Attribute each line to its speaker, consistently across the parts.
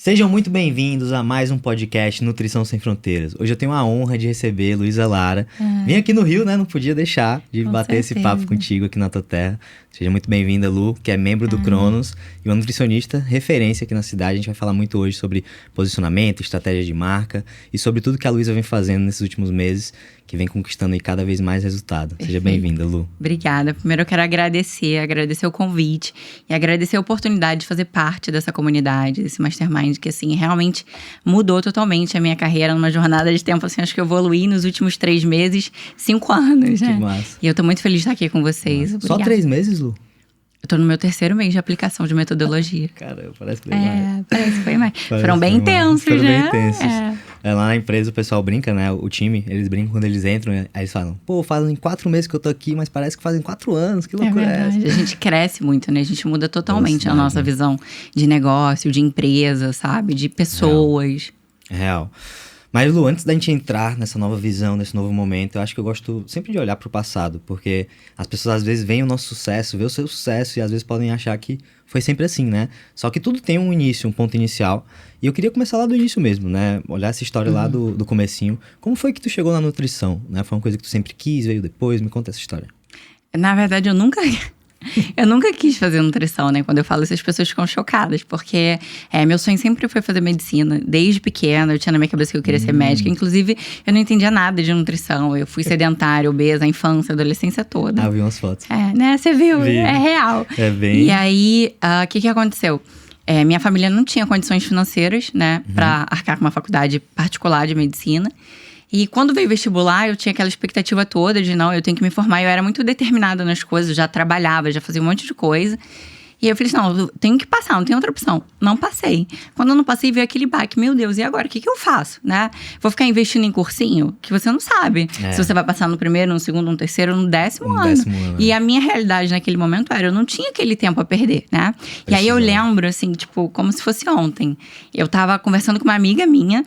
Speaker 1: Sejam muito bem-vindos a mais um podcast Nutrição Sem Fronteiras. Hoje eu tenho a honra de receber Luísa Lara. Vim aqui no Rio, né? Não podia deixar de bater esse papo contigo aqui na tua terra. Seja muito bem-vinda, Lu, que é membro do Cronos e uma nutricionista referência aqui na cidade. A gente vai falar muito hoje sobre posicionamento, estratégia de marca e sobre tudo que a Luísa vem fazendo nesses últimos meses, que vem conquistando aí cada vez mais resultado. Seja bem-vinda, Lu.
Speaker 2: Obrigada. Primeiro eu quero agradecer o convite e agradecer a oportunidade de fazer parte dessa comunidade, desse mastermind, que assim, realmente mudou totalmente a minha carreira numa jornada de tempo, assim, acho que eu evoluí nos últimos 3 meses, 5 anos, né?
Speaker 1: Que massa.
Speaker 2: E eu tô muito feliz de estar aqui com vocês.
Speaker 1: Só 3 meses, Lu?
Speaker 2: Eu tô no meu 3º mês de aplicação de metodologia.
Speaker 1: Caramba, parece que foi mais.
Speaker 2: Parece que foi mais. Foram bem intensos, né?
Speaker 1: Foram bem intensos. Lá na empresa o pessoal brinca, né? O time, eles brincam quando eles entram, aí eles falam, pô, fazem 4 meses que eu tô aqui, mas parece que fazem 4 anos, que loucura é essa?
Speaker 2: A gente cresce muito, né? A gente muda totalmente a nossa visão de negócio, de empresa, sabe? De pessoas.
Speaker 1: Real. Mas, Lu, antes da gente entrar nessa nova visão, nesse novo momento, eu acho que eu gosto sempre de olhar pro passado, porque as pessoas às vezes veem o nosso sucesso, vê o seu sucesso e às vezes podem achar que foi sempre assim, né? Só que tudo tem um início, um ponto inicial. E eu queria começar lá do início mesmo, né? Olhar essa história lá do comecinho. Como foi que tu chegou na nutrição, né? Foi uma coisa que tu sempre quis, veio depois? Me conta essa história.
Speaker 2: Na verdade, eu nunca quis fazer nutrição, né? Quando eu falo isso, as pessoas ficam chocadas. Porque meu sonho sempre foi fazer medicina. Desde pequena, eu tinha na minha cabeça que eu queria ser médica. Inclusive, eu não entendia nada de nutrição. Eu fui sedentária, obesa, a infância, a adolescência toda.
Speaker 1: Ah, eu vi umas fotos.
Speaker 2: Né? Você viu?
Speaker 1: Vi.
Speaker 2: É real.
Speaker 1: É bem...
Speaker 2: E aí, o que aconteceu? Minha família não tinha condições financeiras, né? Pra arcar com uma faculdade particular de medicina. E quando veio o vestibular, eu tinha aquela expectativa toda de, não, eu tenho que me formar. Eu era muito determinada nas coisas, eu já trabalhava, já fazia um monte de coisa. E eu falei assim, não, eu tenho que passar, não tem outra opção. Não passei. Quando eu não passei, veio aquele baque. Meu Deus, e agora? O que eu faço, né? Vou ficar investindo em cursinho? Que você não sabe. Se você vai passar no primeiro, no segundo, no terceiro, no 10º ano. E a minha realidade naquele momento era, eu não tinha aquele tempo a perder, né? E aí eu lembro, assim, tipo, como se fosse ontem. Eu tava conversando com uma amiga minha,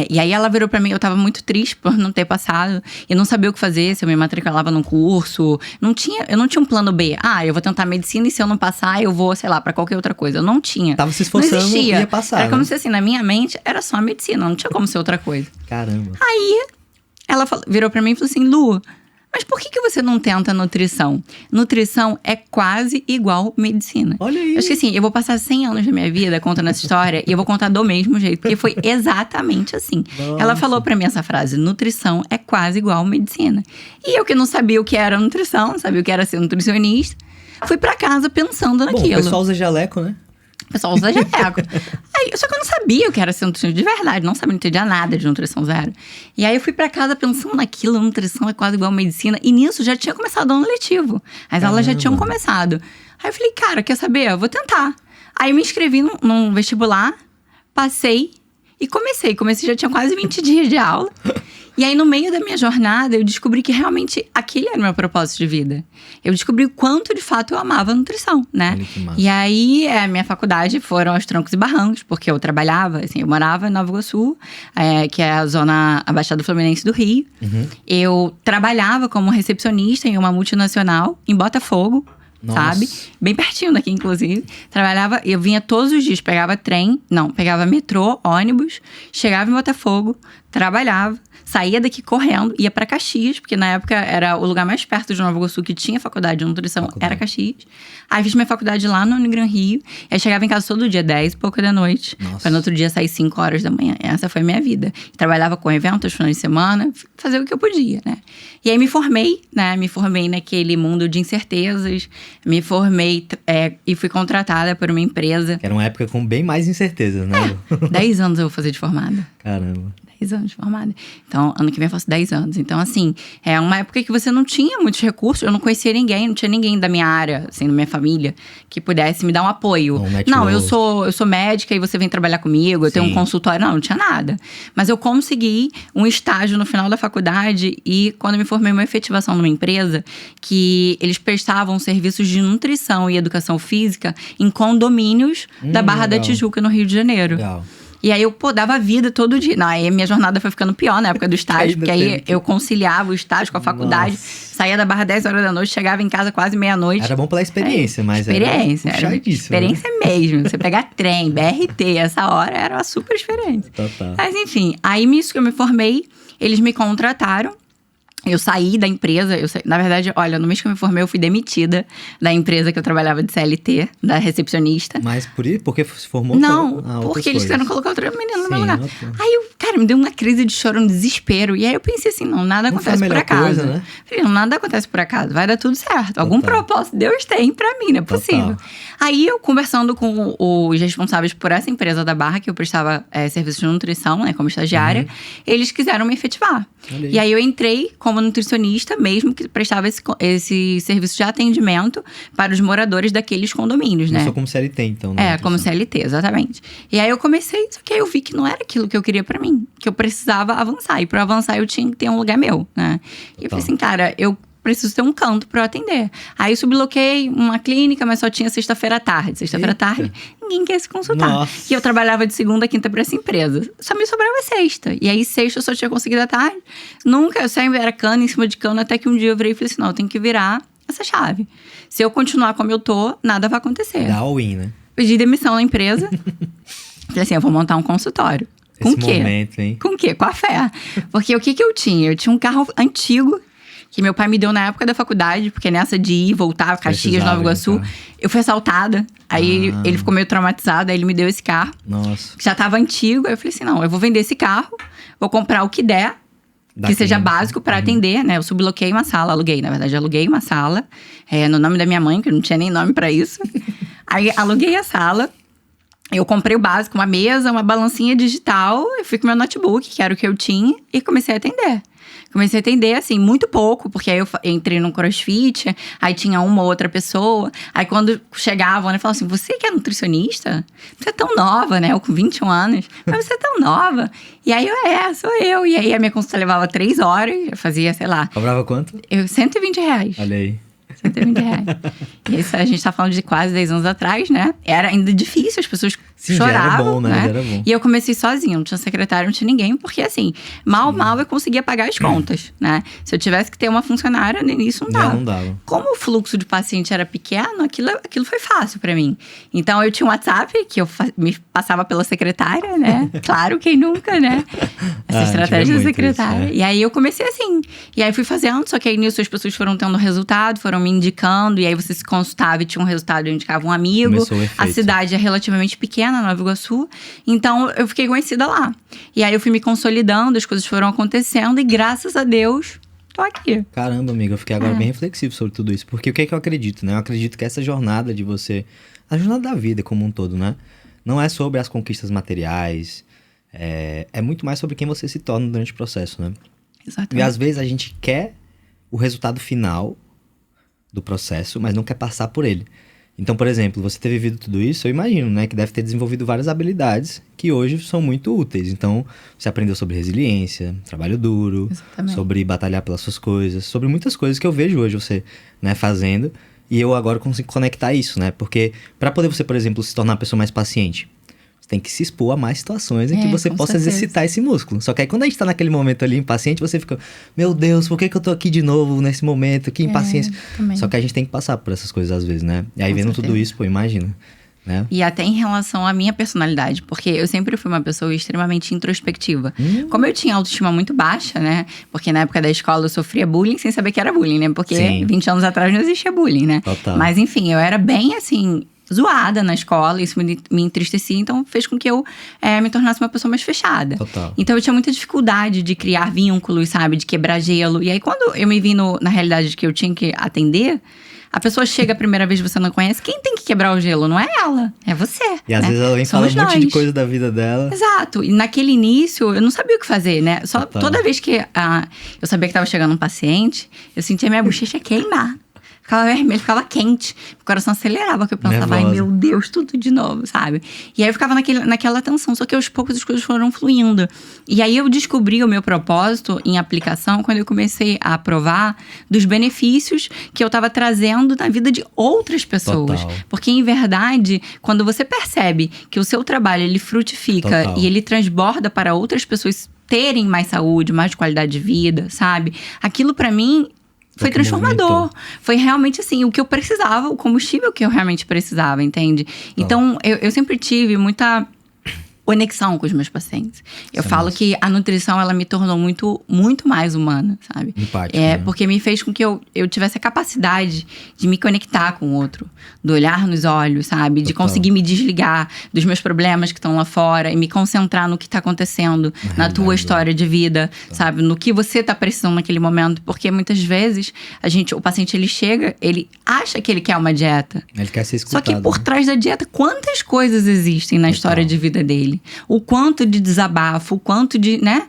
Speaker 2: e aí ela virou pra mim, eu tava muito triste por não ter passado e não sabia o que fazer, se eu me matriculava num curso, eu não tinha um plano B. Eu vou tentar medicina e se eu não passar, eu vou, sei lá, pra qualquer outra coisa. Eu não tinha.
Speaker 1: Tava se esforçando e ia passar.
Speaker 2: Era como se assim, na minha mente, era só a medicina, não tinha como ser outra coisa.
Speaker 1: Caramba.
Speaker 2: Aí, ela virou pra mim e falou assim, Lu, mas por que você não tenta nutrição? Nutrição é quase igual medicina.
Speaker 1: Olha aí.
Speaker 2: Eu acho que assim, eu vou passar 100 anos da minha vida contando essa história e eu vou contar do mesmo jeito, porque foi exatamente assim.
Speaker 1: Nossa.
Speaker 2: Ela falou pra mim essa frase, nutrição é quase igual medicina. E eu que não sabia o que era nutrição, não sabia o que era ser nutricionista, fui pra casa pensando naquilo.
Speaker 1: Bom, o pessoal usa jaleco, né?
Speaker 2: O pessoal usa jaleco. Só que eu não sabia o que era ser nutricionista de verdade. Não sabia, não entendia nada de nutrição zero. E aí eu fui pra casa pensando naquilo. Nutrição é quase igual a medicina. E nisso já tinha começado o ano letivo. As aulas já tinham começado. Aí eu falei, cara, quer saber? Eu vou tentar. Aí eu me inscrevi num vestibular. Passei e comecei. Já tinha quase 20 dias de aula. E aí, no meio da minha jornada, eu descobri que realmente aquele era o meu propósito de vida. Eu descobri o quanto, de fato, eu amava a nutrição, né?
Speaker 1: Olha que massa.
Speaker 2: E aí, a minha faculdade foram aos trancos e barrancos, porque eu trabalhava, assim, eu morava em Nova Iguaçu, que é a zona, a Baixada Fluminense do Rio. Eu trabalhava como recepcionista em uma multinacional, em Botafogo.
Speaker 1: Nossa.
Speaker 2: Sabe? Bem pertinho daqui, inclusive. Trabalhava, eu vinha todos os dias, pegava metrô, ônibus, chegava em Botafogo, trabalhava, saía daqui correndo, ia pra Caxias, porque na época era o lugar mais perto de Nova Iguaçu que tinha faculdade de nutrição, era Caxias. Aí fiz minha faculdade lá no Unigran Rio, aí chegava em casa todo dia, 10 e pouco da noite, pra no outro dia sair 5 horas da manhã. Essa foi a minha vida. Trabalhava com eventos, finais de semana, fazia o que eu podia, né? E aí me formei, né? Me formei naquele mundo de incertezas, me formei e fui contratada por uma empresa.
Speaker 1: Era uma época com bem mais incertezas, né?
Speaker 2: 10 anos eu vou fazer de formada.
Speaker 1: Caramba.
Speaker 2: 10 anos de formada. Então, ano que vem eu faço 10 anos. Então, assim, é uma época que você não tinha muitos recursos. Eu não conhecia ninguém, não tinha ninguém da minha área, assim, da minha família, que pudesse me dar um apoio. Não, eu sou médica e você vem trabalhar comigo, eu tenho um consultório. Não tinha nada. Mas eu consegui um estágio no final da faculdade e quando eu me formei uma efetivação numa empresa que eles prestavam serviços de nutrição e educação física em condomínios da Barra da Tijuca, no Rio de Janeiro.
Speaker 1: Legal.
Speaker 2: E aí eu, dava vida todo dia. Não, aí a minha jornada foi ficando pior na época do estágio, porque aí eu conciliava o estágio com a faculdade, saía da barra 10 horas da noite, chegava em casa quase meia-noite.
Speaker 1: Era bom pela experiência, mas
Speaker 2: experiência,
Speaker 1: era puxadíssimo.
Speaker 2: Experiência mesmo. Você pegar trem, BRT, essa hora era uma super experiência.
Speaker 1: Total.
Speaker 2: Mas enfim, aí nisso que eu me formei, eles me contrataram. Eu saí da empresa, na verdade, olha, no mês que eu me formei, eu fui demitida da empresa que eu trabalhava de CLT, da recepcionista.
Speaker 1: Mas por isso? Porque se formou?
Speaker 2: Não, porque eles quiseram colocar outra menina no meu lugar. Aí eu, cara, me deu uma crise de choro, um desespero. E aí eu pensei assim, não, nada acontece por acaso.
Speaker 1: Coisa, né?
Speaker 2: Falei, não, nada acontece por acaso, vai dar tudo certo. Algum propósito Deus tem pra mim, não é possível. Aí eu, conversando com os responsáveis por essa empresa da Barra, que eu prestava serviço de nutrição, né, como estagiária, eles quiseram me efetivar. E aí eu entrei como nutricionista mesmo, que prestava esse serviço de atendimento para os moradores daqueles condomínios, né?
Speaker 1: Só como CLT, então, né?
Speaker 2: Como CLT, exatamente. E aí eu comecei, só que aí eu vi que não era aquilo que eu queria pra mim, que eu precisava avançar. E pra avançar eu tinha que ter um lugar meu, né? E eu falei assim, cara, eu preciso ter um canto pra eu atender. Aí eu subloquei uma clínica, mas só tinha sexta-feira à tarde. Sexta-feira à tarde, ninguém quer se consultar.
Speaker 1: Nossa.
Speaker 2: E eu trabalhava de segunda a quinta pra essa empresa. Só me sobrava sexta. E aí sexta eu só tinha conseguido à tarde. Nunca, eu sempre era cano em cima de cano, até que um dia eu virei e falei assim, não, eu tenho que virar essa chave. Se eu continuar como eu tô, nada vai acontecer.
Speaker 1: Dá all-in, né?
Speaker 2: Pedi demissão na empresa. Falei assim, eu vou montar um consultório. Com o quê?
Speaker 1: Momento, hein?
Speaker 2: Com o quê? Com a fé. Porque o que eu tinha? Eu tinha um carro antigo, que meu pai me deu na época da faculdade, porque nessa de ir e voltar, Caxias, Nova Iguaçu, eu fui assaltada. Aí ele ficou meio traumatizado, aí ele me deu esse carro.
Speaker 1: Nossa.
Speaker 2: Que já tava antigo. Aí eu falei assim, não, eu vou vender esse carro, vou comprar o que der, que seja básico para atender, né? Eu subloquei uma sala, aluguei uma sala, no nome da minha mãe, que não tinha nem nome para isso. Aí aluguei a sala. Eu comprei o básico, uma mesa, uma balancinha digital. Eu fui com meu notebook, que era o que eu tinha, e comecei a atender. Comecei a atender, assim, muito pouco, porque aí eu entrei no CrossFit, aí tinha uma ou outra pessoa. Aí quando chegavam, né, falavam assim, você que é nutricionista? Você é tão nova, né? Eu com 21 anos. Mas você é tão nova. E aí sou eu. E aí a minha consulta levava 3 horas, eu fazia, sei lá.
Speaker 1: Cobrava quanto?
Speaker 2: R$120.
Speaker 1: Olha aí.
Speaker 2: R$120. E isso a gente tá falando de quase 10 anos atrás, né? Era ainda difícil, as pessoas choravam,
Speaker 1: já era bom, né? Já era bom.
Speaker 2: E eu comecei sozinha, não tinha secretário, não tinha ninguém. Porque assim, mal eu conseguia pagar as contas, né? Se eu tivesse que ter uma funcionária, no início não dava.
Speaker 1: Não dava.
Speaker 2: Como o fluxo de paciente era pequeno, aquilo foi fácil pra mim. Então eu tinha um WhatsApp, que eu me passava pela secretária, né? Claro, quem nunca, né? Essa estratégia da secretária. Isso, né? E aí eu comecei assim. E aí fui fazendo, só que aí nisso as pessoas foram tendo resultado, foram me indicando. E aí você se consultava e tinha um resultado, eu indicava um amigo. A cidade é relativamente pequena, Nova Iguaçu. Então, eu fiquei conhecida lá. E aí, eu fui me consolidando, as coisas foram acontecendo. E graças a Deus, tô aqui.
Speaker 1: Caramba, amiga, eu fiquei agora bem reflexivo sobre tudo isso. Porque o que é que eu acredito, né? Eu acredito que essa jornada de você... A jornada da vida como um todo, né? Não é sobre as conquistas materiais. É muito mais sobre quem você se torna durante o processo, né?
Speaker 2: Exatamente.
Speaker 1: E às vezes a gente quer o resultado final do processo, mas não quer passar por ele. Então, por exemplo, você ter vivido tudo isso, eu imagino, né, que deve ter desenvolvido várias habilidades que hoje são muito úteis. Então, você aprendeu sobre resiliência, trabalho duro,
Speaker 2: exatamente,
Speaker 1: sobre batalhar pelas suas coisas, sobre muitas coisas que eu vejo hoje você, né, fazendo. E eu agora consigo conectar isso, né? Porque para poder você, por exemplo, se tornar uma pessoa mais paciente, tem que se expor a mais situações em que você possa exercitar esse músculo. Só que aí quando a gente tá naquele momento ali impaciente, você fica, meu Deus, por que eu tô aqui de novo nesse momento? Que impaciência. Só que a gente tem que passar por essas coisas às vezes, né? E aí vendo tudo isso, pô, imagina. Né?
Speaker 2: E até em relação à minha personalidade, porque eu sempre fui uma pessoa extremamente introspectiva. Como eu tinha autoestima muito baixa, né? Porque na época da escola eu sofria bullying sem saber que era bullying, né? Porque 20 anos atrás não existia bullying, né?
Speaker 1: Total.
Speaker 2: Mas enfim, eu era bem assim... zoada na escola, isso me entristecia, então fez com que eu me tornasse uma pessoa mais fechada.
Speaker 1: Total.
Speaker 2: Então eu tinha muita dificuldade de criar vínculos, sabe, de quebrar gelo. E aí quando eu me vi na realidade de que eu tinha que atender, a pessoa chega a primeira vez que você não conhece, quem tem que quebrar o gelo? Não é ela, é você.
Speaker 1: E às vezes ela vem falar um monte de coisa da vida dela.
Speaker 2: Exato. E naquele início, eu não sabia o que fazer, né? Só toda vez que eu sabia que estava chegando um paciente, eu sentia minha bochecha queimar. ficava vermelho, ficava quente. O coração acelerava, porque eu pensava, ai meu Deus, tudo de novo, sabe? E aí eu ficava naquela tensão, só que aos poucos as coisas foram fluindo. E aí eu descobri o meu propósito em aplicação quando eu comecei a provar dos benefícios que eu estava trazendo na vida de outras pessoas.
Speaker 1: Total.
Speaker 2: Porque, em verdade, quando você percebe que o seu trabalho, ele frutifica
Speaker 1: Total.
Speaker 2: e ele transborda para outras pessoas terem mais saúde, mais qualidade de vida, sabe? Aquilo pra mim foi transformador. Foi realmente assim, o que eu precisava, o combustível que eu realmente precisava, entende? Então, eu sempre tive muita conexão com os meus pacientes. Eu falo que a nutrição, ela me tornou muito mais humana, sabe?
Speaker 1: Empática, né?
Speaker 2: Porque me fez com que eu tivesse a capacidade de me conectar com o outro. Do olhar nos olhos, sabe? De conseguir me desligar dos meus problemas que estão lá fora e me concentrar no que está acontecendo na tua história de vida, sabe? No que você está precisando naquele momento. Porque muitas vezes, o paciente, ele chega, ele acha que ele quer uma dieta.
Speaker 1: Ele quer ser escutado.
Speaker 2: Só que por trás da dieta, quantas coisas existem na história de vida dele? O quanto de desabafo, o quanto de, né?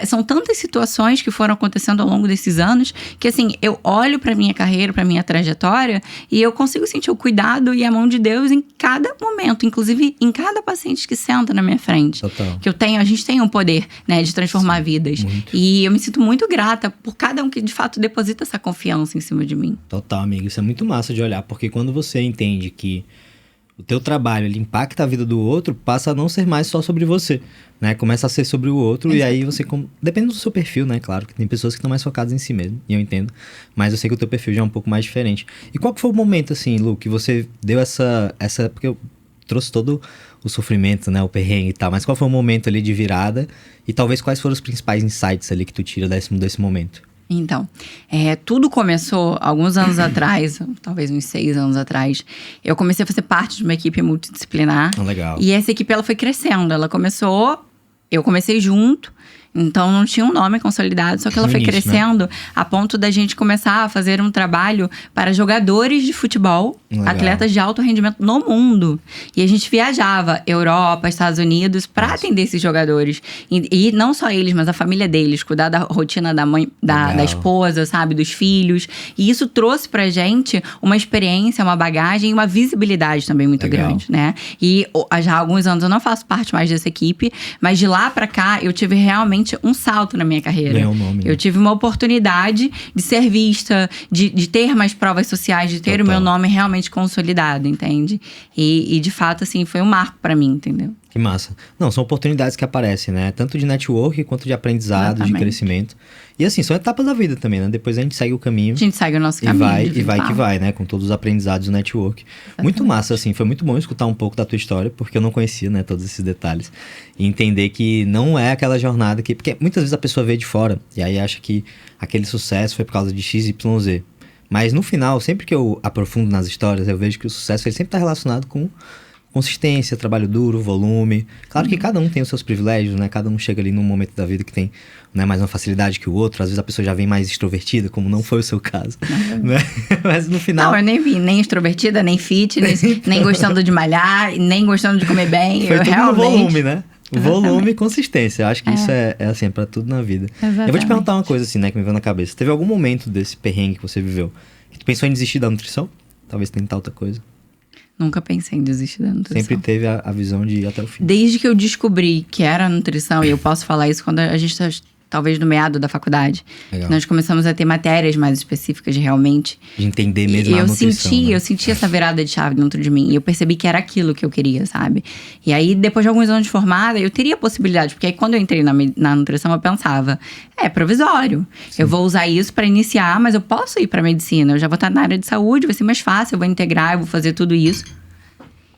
Speaker 2: São tantas situações que foram acontecendo ao longo desses anos que, assim, eu olho pra minha carreira, pra minha trajetória e eu consigo sentir o cuidado e a mão de Deus em cada momento, inclusive em cada paciente que senta na minha frente.
Speaker 1: Total.
Speaker 2: A gente tem um poder, né, de transformar vidas.
Speaker 1: Muito.
Speaker 2: E eu me sinto muito grata por cada um que, de fato, deposita essa confiança em cima de mim.
Speaker 1: Total, amigo. Isso é muito massa de olhar, porque quando você entende que o teu trabalho, ele impacta a vida do outro, passa a não ser mais só sobre você, né? Começa a ser sobre o outro. E aí você... Depende do seu perfil, né? Claro que tem pessoas que estão mais focadas em si mesmo, e eu entendo. Mas eu sei que o teu perfil já é um pouco mais diferente. E qual que foi o momento, assim, Lu, que você deu essa... Porque eu trouxe todo o sofrimento, né? O perrengue e tal. Mas qual foi o momento ali de virada? E talvez quais foram os principais insights ali que tu tira desse momento?
Speaker 2: Então, tudo começou alguns anos atrás, talvez uns 6 anos atrás. Eu comecei a fazer parte de uma equipe multidisciplinar.
Speaker 1: Legal.
Speaker 2: E essa equipe, ela foi crescendo. Eu comecei junto, então não tinha um nome consolidado. Só que ela foi crescendo, né? A ponto da gente começar a fazer um trabalho para jogadores de futebol, atletas de alto rendimento no mundo. E a gente viajava Europa, Estados Unidos, para atender esses jogadores. E não só eles, mas a família deles. Cuidar da rotina da mãe, da esposa, sabe? Dos filhos. E isso trouxe pra gente uma experiência, uma bagagem e uma visibilidade também muito grande, né? E já há alguns anos eu não faço parte mais dessa equipe. Mas de lá pra cá, eu tive realmente um salto na minha carreira.
Speaker 1: Ganhou o nome, né?
Speaker 2: Eu tive uma oportunidade de ser vista, de ter mais provas sociais, de ter o meu nome realmente consolidado, entende? E de fato, assim, foi um marco pra mim, entendeu?
Speaker 1: Que massa. Não, são oportunidades que aparecem, né? Tanto de network quanto de aprendizado, de crescimento. E assim, são etapas da vida também, né? Depois a gente segue o caminho.
Speaker 2: A gente segue o nosso caminho.
Speaker 1: E vai que vai, né? Com todos os aprendizados do network. Exatamente. Muito massa, assim. Foi muito bom escutar um pouco da tua história, porque eu não conhecia, né? Todos esses detalhes. E entender que não é aquela jornada que... Porque muitas vezes a pessoa vê de fora e aí acha que aquele sucesso foi por causa de X, Y, Z. Mas no final, sempre que eu aprofundo nas histórias, eu vejo que o sucesso ele sempre está relacionado com consistência, trabalho duro, volume. Claro que cada um tem os seus privilégios, né? Cada um chega ali num momento da vida que tem, né, mais uma facilidade que o outro. Às vezes a pessoa já vem mais extrovertida, como não foi o seu caso, né? Mas no final...
Speaker 2: Não, eu nem vi, nem extrovertida, nem fitness, nem gostando de malhar, nem gostando de comer bem.
Speaker 1: Foi tudo
Speaker 2: realmente...
Speaker 1: no volume, né? Volume e consistência. Eu acho que isso é assim, é pra tudo na vida.
Speaker 2: Exatamente.
Speaker 1: Eu vou te perguntar uma coisa assim, né, que me veio na cabeça. Teve algum momento desse perrengue que você viveu que tu pensou em desistir da nutrição? Talvez tentar outra coisa?
Speaker 2: Nunca pensei em desistir da nutrição.
Speaker 1: Sempre teve a visão de ir até o fim.
Speaker 2: Desde que eu descobri que era nutrição, e eu posso falar isso quando a gente está talvez no meado da faculdade.
Speaker 1: Legal.
Speaker 2: Nós começamos a ter matérias mais específicas realmente.
Speaker 1: De entender mesmo a nutrição.
Speaker 2: Eu senti essa virada de chave dentro de mim. E eu percebi que era aquilo que eu queria, sabe? E aí, depois de alguns anos de formada, eu teria possibilidade. Porque aí, quando eu entrei na nutrição, eu pensava... É provisório. Sim. Eu vou usar isso para iniciar, mas eu posso ir para medicina. Eu já vou estar na área de saúde, vai ser mais fácil. Eu vou integrar, eu vou fazer tudo isso.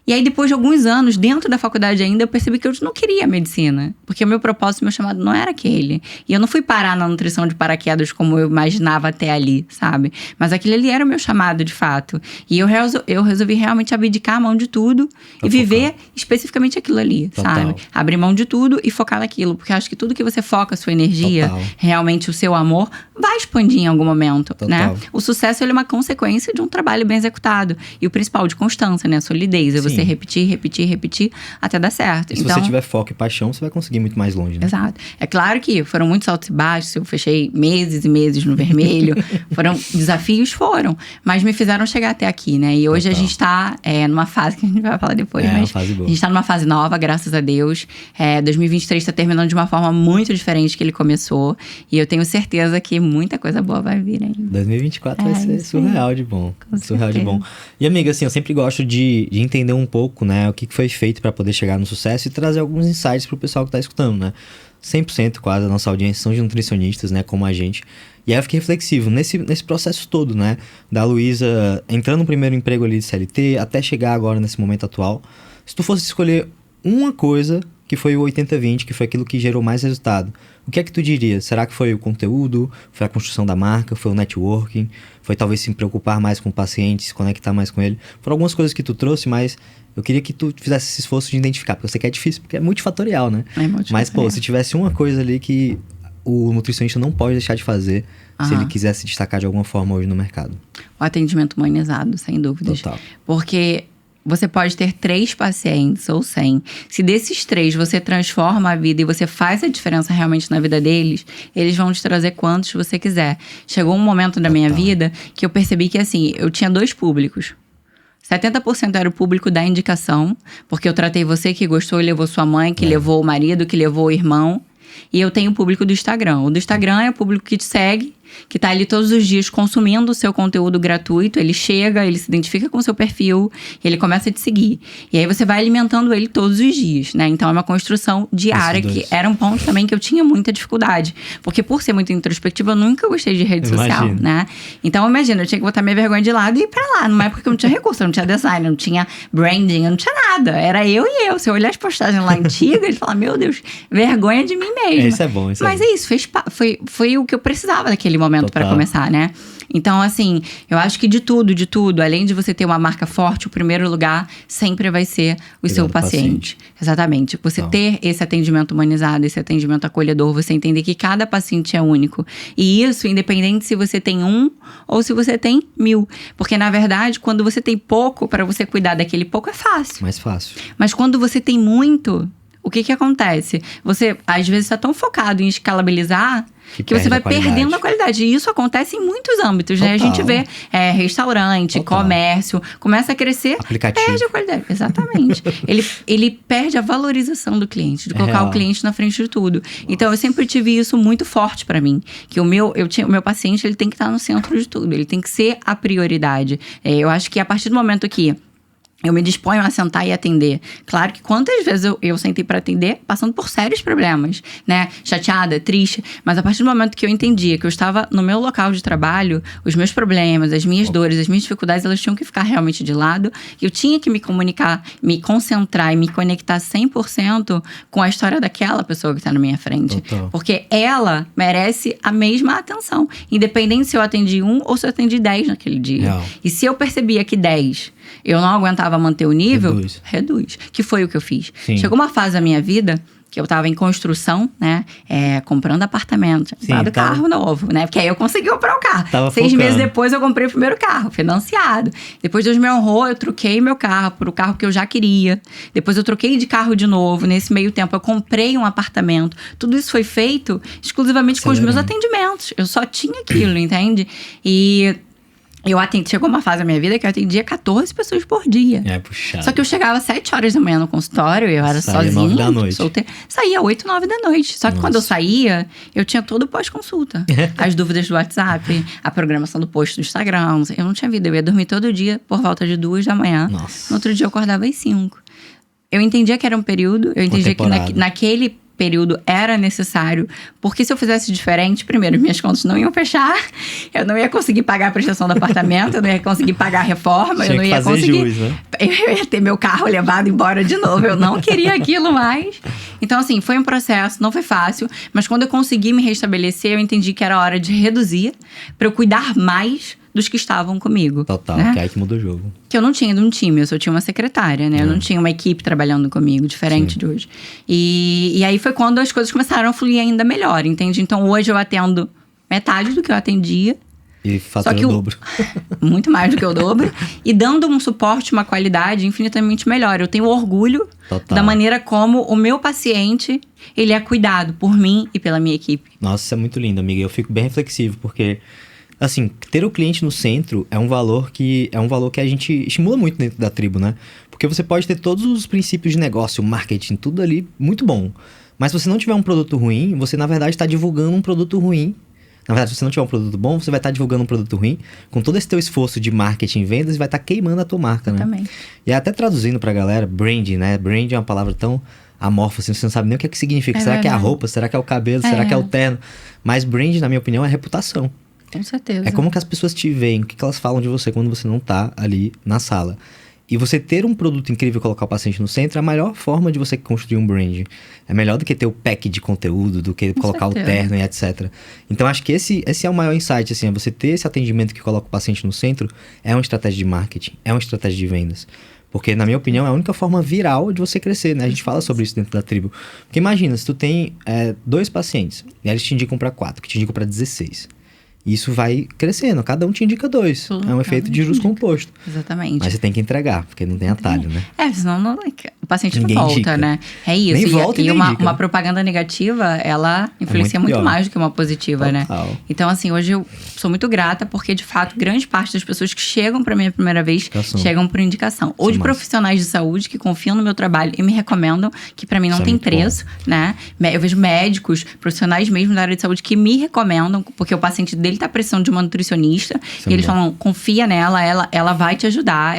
Speaker 2: E aí, depois de alguns anos, dentro da faculdade ainda, eu percebi que eu não queria medicina. Porque o meu propósito, meu chamado não era aquele. E eu não fui parar na nutrição de paraquedas como eu imaginava até ali, sabe? Mas aquele ali era o meu chamado, de fato. E eu resolvi realmente abdicar a mão de tudo e viver especificamente aquilo ali, sabe? Abrir mão de tudo e focar naquilo. Porque eu acho que tudo que você foca a sua energia, realmente o seu amor, vai expandir em algum momento, né? O sucesso, ele é uma consequência de um trabalho bem executado. E o principal, de constância, né? A solidez. É você repetir, até dar certo.
Speaker 1: E se você tiver foco e paixão, você vai conseguir muito mais longe, né?
Speaker 2: Exato. É claro que foram muitos altos e baixos, eu fechei meses e meses no vermelho, desafios, mas me fizeram chegar até aqui, né? E hoje a gente tá numa fase, que a gente vai falar depois, mas
Speaker 1: uma fase boa.
Speaker 2: A gente tá numa fase nova, graças a Deus. 2023 tá terminando de uma forma muito diferente que ele começou, e eu tenho certeza que muita coisa boa vai vir ainda.
Speaker 1: 2024 vai ser surreal de bom. Surreal de bom. E amiga, assim, eu sempre gosto de entender um pouco, né, o que foi feito para poder chegar no sucesso e trazer alguns insights pro pessoal que tá escutando, né? 100% quase da nossa audiência são de nutricionistas, né, como a gente. E aí eu fiquei reflexivo nesse processo todo, né, da Luísa entrando no primeiro emprego ali de CLT, até chegar agora nesse momento atual. Se tu fosse escolher uma coisa que foi o 80-20, que foi aquilo que gerou mais resultado, o que é que tu diria? Será que foi o conteúdo? Foi a construção da marca? Foi o networking? Foi talvez se preocupar mais com o paciente, se conectar mais com ele? Foram algumas coisas que tu trouxe, mas eu queria que tu fizesse esse esforço de identificar, porque eu sei que é difícil, porque é multifatorial, né? Mas, pô, se tivesse uma coisa ali que o nutricionista não pode deixar de fazer, se ele quiser se destacar de alguma forma hoje no mercado.
Speaker 2: O atendimento humanizado, sem dúvidas.
Speaker 1: Total.
Speaker 2: Porque você pode ter 3 pacientes ou 100. Se desses 3 você transforma a vida e você faz a diferença realmente na vida deles, eles vão te trazer quantos você quiser. Chegou um momento da minha vida que eu percebi que, assim, eu tinha 2 públicos. 70% era o público da indicação, porque eu tratei você que gostou e levou sua mãe, que levou o marido, que levou o irmão. E eu tenho o público do Instagram. O do Instagram é o público que te segue, que tá ali todos os dias consumindo o seu conteúdo gratuito. Ele chega, ele se identifica com o seu perfil, ele começa a te seguir. E aí você vai alimentando ele todos os dias, né? Então é uma construção diária, que era um ponto também que eu tinha muita dificuldade. Porque por ser muito introspectiva, eu nunca gostei de rede social, né? Então imagina, eu tinha que botar minha vergonha de lado e ir pra lá. Numa época que eu não tinha recurso, eu não tinha design, eu não tinha branding, eu não tinha nada. Era eu e eu. Se eu olhar as postagens lá antigas, ele fala, meu Deus, vergonha de mim mesmo.
Speaker 1: Isso é bom, isso
Speaker 2: Mas é isso, foi o que eu precisava naquele momento para começar, né? Então, assim, eu acho que de tudo, além de você ter uma marca forte, o primeiro lugar sempre vai ser o seu paciente. Exatamente. Você ter esse atendimento humanizado, esse atendimento acolhedor, você entender que cada paciente é único. E isso, independente se você tem 1 ou se você tem 1000. Porque, na verdade, quando você tem pouco, para você cuidar daquele pouco é fácil.
Speaker 1: Mais fácil.
Speaker 2: Mas quando você tem muito, o que acontece? Você, às vezes, está tão focado em escalabilizar que você vai perdendo a qualidade. E isso acontece em muitos âmbitos, né? A gente vê restaurante, comércio, começa a crescer,
Speaker 1: aplicativo.
Speaker 2: Perde a qualidade. Exatamente. ele perde a valorização do cliente, de colocar o cliente na frente de tudo. Nossa. Então, eu sempre tive isso muito forte pra mim. Que o meu paciente, ele tem que estar no centro de tudo. Ele tem que ser a prioridade. Eu acho que a partir do momento que eu me disponho a sentar e atender. Claro que quantas vezes eu sentei para atender, passando por sérios problemas, né? Chateada, triste. Mas a partir do momento que eu entendia que eu estava no meu local de trabalho, os meus problemas, as minhas dores, as minhas dificuldades, elas tinham que ficar realmente de lado. Eu tinha que me comunicar, me concentrar e me conectar 100% com a história daquela pessoa que está na minha frente.
Speaker 1: Total.
Speaker 2: Porque ela merece a mesma atenção. Independente se eu atendi 1 ou se eu atendi 10 naquele dia.
Speaker 1: Real.
Speaker 2: E se eu percebia que 10... eu não aguentava manter o nível, reduz. Que foi o que eu fiz.
Speaker 1: Sim.
Speaker 2: Chegou uma fase da minha vida que eu tava em construção, né? Comprando apartamento, comprando carro novo, né? Porque aí eu consegui comprar o carro. 6 meses depois eu comprei o primeiro carro, financiado. Depois Deus me honrou, eu troquei meu carro por o carro que eu já queria. Depois eu troquei de carro de novo. Nesse meio tempo eu comprei um apartamento. Tudo isso foi feito exclusivamente com os meus atendimentos. Eu só tinha aquilo, entende? E chegou uma fase da minha vida que eu atendia 14 pessoas por dia.
Speaker 1: É puxado.
Speaker 2: Só que eu chegava às 7 horas da manhã no consultório, eu era sozinha.
Speaker 1: 9 da noite.
Speaker 2: Solteira. Saía 8, 9 da noite. Só que quando eu saía, eu tinha todo o pós-consulta. As dúvidas do WhatsApp, a programação do post do Instagram. Eu não tinha vida. Eu ia dormir todo dia por volta de 2 da manhã.
Speaker 1: Nossa.
Speaker 2: No outro dia eu acordava às 5. Eu entendia que era um período. Eu entendia que naquele período era necessário, porque se eu fizesse diferente, primeiro, minhas contas não iam fechar, eu não ia conseguir pagar a prestação do apartamento, eu não ia conseguir pagar a reforma, eu não ia conseguir...
Speaker 1: Jus, né?
Speaker 2: Eu ia ter meu carro levado embora de novo, eu não queria aquilo mais. Então, assim, foi um processo, não foi fácil, mas quando eu consegui me restabelecer, eu entendi que era hora de reduzir, para eu cuidar mais dos que estavam comigo.
Speaker 1: Total,
Speaker 2: né?
Speaker 1: que é aí que muda o jogo.
Speaker 2: Que eu não tinha de um time, eu só tinha uma secretária, né? Eu não tinha uma equipe trabalhando comigo, diferente de hoje. E aí foi quando as coisas começaram a fluir ainda melhor, entende? Então hoje eu atendo metade do que eu atendia,
Speaker 1: E fatura o dobro.
Speaker 2: Muito mais do que o dobro. E dando um suporte, uma qualidade infinitamente melhor. Eu tenho orgulho
Speaker 1: Total.
Speaker 2: da maneira como o meu paciente, ele é cuidado por mim e pela minha equipe.
Speaker 1: Nossa, isso é muito lindo, amiga. Eu fico bem reflexivo, porque, assim, ter o cliente no centro é um valor que a gente estimula muito dentro da tribo, né? Porque você pode ter todos os princípios de negócio, marketing, tudo ali muito bom. Mas se você não tiver um produto ruim, você, na verdade, está divulgando um produto ruim. Na verdade, se você não tiver um produto bom, você vai estar divulgando um produto ruim. Com todo esse teu esforço de marketing e vendas, vai estar queimando a tua marca, né?
Speaker 2: Também.
Speaker 1: E até traduzindo pra galera, branding, né? Branding é uma palavra tão amorfa, assim, você não sabe nem o que significa. Será que é a roupa? Será que é o cabelo? Será que é o terno? Mas branding, na minha opinião, é reputação.
Speaker 2: Com certeza.
Speaker 1: É como que as pessoas te veem, o que elas falam de você quando você não tá ali na sala. E você ter um produto incrível e colocar o paciente no centro é a melhor forma de você construir um brand. É melhor do que ter o pack de conteúdo, do que colocar o terno e etc. Então, acho que esse é o maior insight, assim, é você ter esse atendimento que coloca o paciente no centro, é uma estratégia de marketing, é uma estratégia de vendas. Porque, na minha opinião, é a única forma viral de você crescer, né? A gente fala sobre isso dentro da tribo. Porque imagina, se tu tem 2 pacientes, e eles te indicam para 4, que te indicam para 16. Isso vai crescendo, cada um te indica 2. É um efeito de juros composto.
Speaker 2: Exatamente.
Speaker 1: Mas você tem que entregar, porque não tem atalho, né?
Speaker 2: Senão o paciente
Speaker 1: Ninguém
Speaker 2: não volta,
Speaker 1: indica.
Speaker 2: né? É isso.
Speaker 1: Nem volta e nem
Speaker 2: uma,
Speaker 1: indica.
Speaker 2: uma propaganda negativa, ela influencia muito
Speaker 1: pior.
Speaker 2: mais do que uma positiva,
Speaker 1: Total.
Speaker 2: né? Então, assim, hoje eu sou muito grata, porque, de fato, grande parte das pessoas que chegam pra mim a primeira vez, chegam por indicação. Ou de profissionais de saúde que confiam no meu trabalho e me recomendam, que pra mim não tem preço, né? Eu vejo médicos, profissionais mesmo da área de saúde que me recomendam, porque o paciente dele tá precisando de uma nutricionista, e eles falam, confia nela, ela vai te ajudar,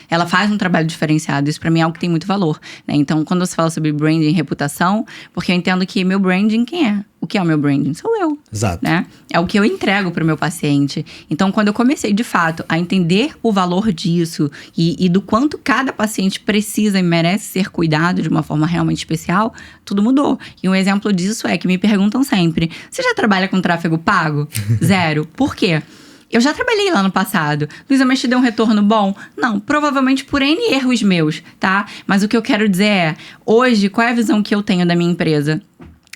Speaker 2: ela faz um trabalho diferenciado. Isso pra mim é algo que tem muito valor, né? Então, quando você fala sobre branding e reputação, porque eu entendo que meu branding, quem é? O que é o meu branding? Sou eu.
Speaker 1: Exato.
Speaker 2: Né? É o que eu entrego pro meu paciente. Então, quando eu comecei, de fato, a entender o valor disso e do quanto cada paciente precisa e merece ser cuidado de uma forma realmente especial, tudo mudou. E um exemplo disso é que me perguntam sempre, você já trabalha com tráfego pago? 0. Por quê? Eu já trabalhei lá no passado. Luísa, mas te deu um retorno bom? Não, provavelmente por N erros meus, tá? Mas o que eu quero dizer é, hoje, qual é a visão que eu tenho da minha empresa?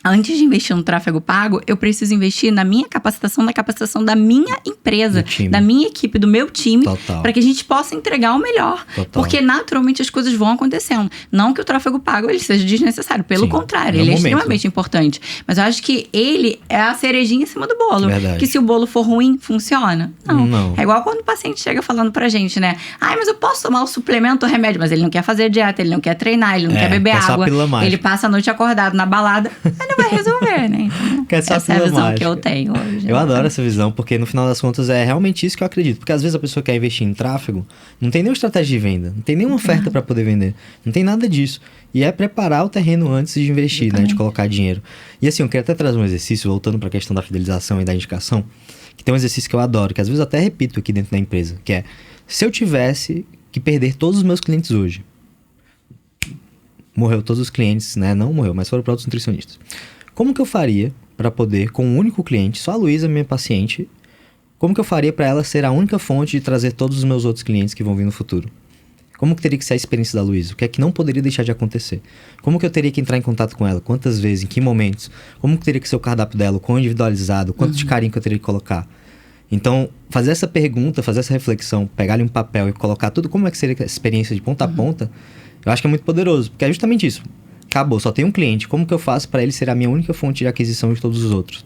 Speaker 2: Antes de investir no tráfego pago, eu preciso investir na minha capacitação, na capacitação da minha empresa, da minha equipe, do meu time, para que a gente possa entregar o melhor. Porque naturalmente as coisas vão acontecendo. Não que o tráfego pago ele seja desnecessário, pelo contrário, ele é extremamente importante. Mas eu acho que ele é a cerejinha em cima do bolo.
Speaker 1: Verdade.
Speaker 2: Que se o bolo for ruim, funciona? Não. É igual quando o paciente chega falando pra gente, né? Mas eu posso tomar o suplemento, o remédio, mas ele não quer fazer dieta, ele não quer treinar, ele não quer beber água, ele passa a noite acordado na balada. Não vai resolver, né? Então, essa é a visão que eu tenho hoje.
Speaker 1: Eu adoro essa visão, porque no final das contas é realmente isso que eu acredito. Porque às vezes a pessoa quer investir em tráfego, não tem nenhuma estratégia de venda, não tem nenhuma oferta para poder vender, não tem nada disso. E é preparar o terreno antes de investir, né? De colocar dinheiro. E assim, eu quero até trazer um exercício, voltando para a questão da fidelização e da indicação, que tem um exercício que eu adoro, que às vezes eu até repito aqui dentro da empresa, que é, se eu tivesse que perder todos os meus clientes hoje, morreu todos os clientes, né? Não morreu, mas foram para outros nutricionistas. Como que eu faria para poder, com um único cliente, só a Luísa, minha paciente, como que eu faria para ela ser a única fonte de trazer todos os meus outros clientes que vão vir no futuro? Como que teria que ser a experiência da Luísa? O que é que não poderia deixar de acontecer? Como que eu teria que entrar em contato com ela? Quantas vezes? Em que momentos? Como que teria que ser o cardápio dela? O quão individualizado? Quanto de carinho que eu teria que colocar? Então, fazer essa pergunta, fazer essa reflexão, pegar ali um papel e colocar tudo, como é que seria a experiência de ponta a ponta, eu acho que é muito poderoso. Porque é justamente isso. Acabou, só tem um cliente. Como que eu faço para ele ser a minha única fonte de aquisição de todos os outros?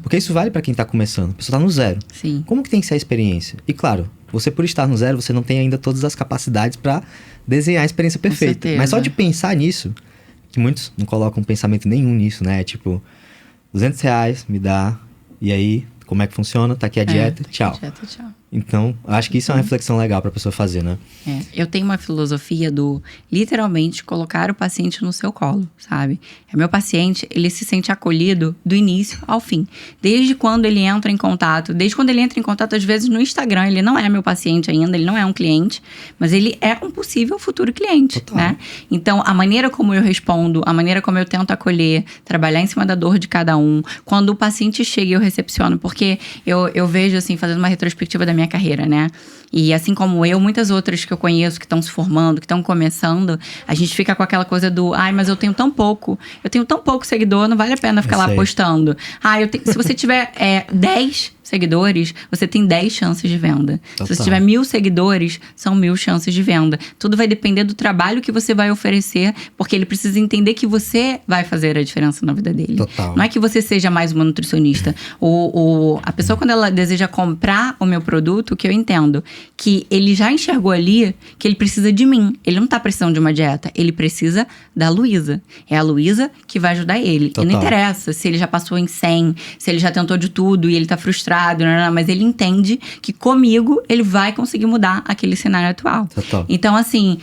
Speaker 1: Porque isso vale para quem tá começando. A pessoa tá no 0.
Speaker 2: Sim.
Speaker 1: Como que tem que ser a experiência? E claro, você por estar no 0, você não tem ainda todas as capacidades para desenhar a experiência perfeita. Mas só de pensar nisso, que muitos não colocam pensamento nenhum nisso, né? Tipo, R$200 me dá, e aí, como é que funciona? Tá aqui a dieta, tchau.
Speaker 2: Dieta, tchau.
Speaker 1: Então, acho que isso é uma reflexão legal pra pessoa fazer, né?
Speaker 2: Eu tenho uma filosofia do, literalmente, colocar o paciente no seu colo, sabe? Meu paciente, ele se sente acolhido do início ao fim. Desde quando ele entra em contato, às vezes no Instagram, ele não é meu paciente ainda, ele não é um cliente, mas ele é um possível futuro cliente, né? Então, a maneira como eu respondo, a maneira como eu tento acolher, trabalhar em cima da dor de cada um, quando o paciente chega e eu recepciono, porque eu vejo, assim, fazendo uma retrospectiva da minha carreira, né? E assim como eu, muitas outras que eu conheço que estão se formando, que estão começando, a gente fica com aquela coisa do, mas eu tenho tão pouco seguidor, não vale a pena ficar lá postando. Se você tiver 10 seguidores, você tem 10 chances de venda.
Speaker 1: Total.
Speaker 2: Se você tiver 1000 seguidores, são 1000 chances de venda. Tudo vai depender do trabalho que você vai oferecer, porque ele precisa entender que você vai fazer a diferença na vida dele.
Speaker 1: Total.
Speaker 2: Não é que você seja mais uma nutricionista. A pessoa, quando ela deseja comprar o meu produto, o que eu entendo, que ele já enxergou ali que ele precisa de mim. Ele não tá precisando de uma dieta, ele precisa da Luísa. É a Luísa que vai ajudar ele.
Speaker 1: Total.
Speaker 2: E não interessa se ele já passou em 100, se ele já tentou de tudo e ele tá frustrado, mas ele entende que comigo ele vai conseguir mudar aquele cenário atual.
Speaker 1: Total.
Speaker 2: Então, assim,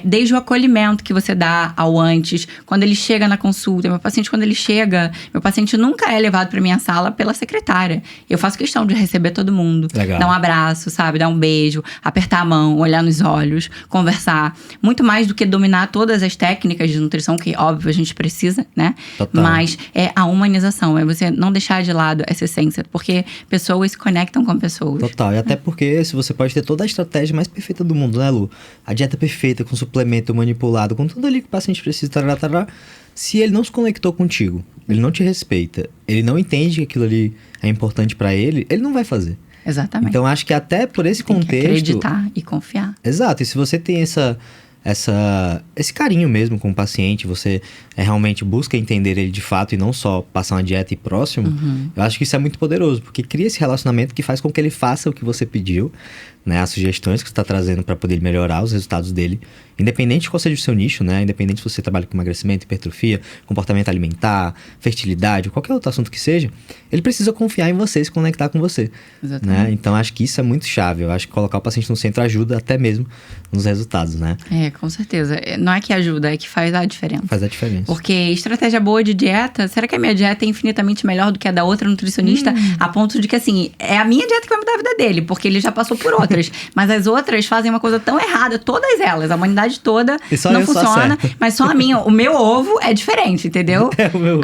Speaker 2: desde o acolhimento que você dá ao antes, quando ele chega na consulta, meu paciente nunca é levado pra minha sala pela secretária. Eu faço questão de receber todo mundo.
Speaker 1: Legal.
Speaker 2: Dar um abraço, sabe? Dar um beijo, apertar a mão, olhar nos olhos, conversar. Muito mais do que dominar todas as técnicas de nutrição, que, óbvio, a gente precisa, né?
Speaker 1: Total.
Speaker 2: Mas é a humanização, é você não deixar de lado essa essência. Porque pessoas se conectam com pessoas.
Speaker 1: Total. E até porque se você pode ter toda a estratégia mais perfeita do mundo, né, Lu? A dieta perfeita, com suplemento manipulado, com tudo ali que o paciente precisa, tarará. Se ele não se conectou contigo, ele não te respeita, ele não entende que aquilo ali é importante pra ele, ele não vai fazer.
Speaker 2: Exatamente.
Speaker 1: Então, acho que até por esse contexto...
Speaker 2: Tem que acreditar e confiar.
Speaker 1: Exato. E se você tem esse carinho mesmo com o paciente, você realmente busca entender ele de fato e não só passar uma dieta e próximo, eu acho que isso é muito poderoso, porque cria esse relacionamento que faz com que ele faça o que você pediu, né, as sugestões que você está trazendo para poder melhorar os resultados dele, independente de qual seja o seu nicho, né, independente se você trabalha com emagrecimento, hipertrofia, comportamento alimentar, fertilidade, qualquer outro assunto que seja, ele precisa confiar em você, se conectar com você.
Speaker 2: Exatamente.
Speaker 1: Né? Então, acho que isso é muito chave. Eu acho que colocar o paciente no centro ajuda até mesmo nos resultados, né?
Speaker 2: Com certeza. Não é que ajuda, é que faz a diferença.
Speaker 1: Faz a diferença.
Speaker 2: Porque estratégia boa de dieta, será que a minha dieta é infinitamente melhor do que a da outra nutricionista? A ponto de que, assim, é a minha dieta que vai mudar a vida dele, porque ele já passou por outras. Mas as outras fazem uma coisa tão errada, todas elas, a humanidade toda não funciona, mas só a minha. O meu ovo é diferente, entendeu?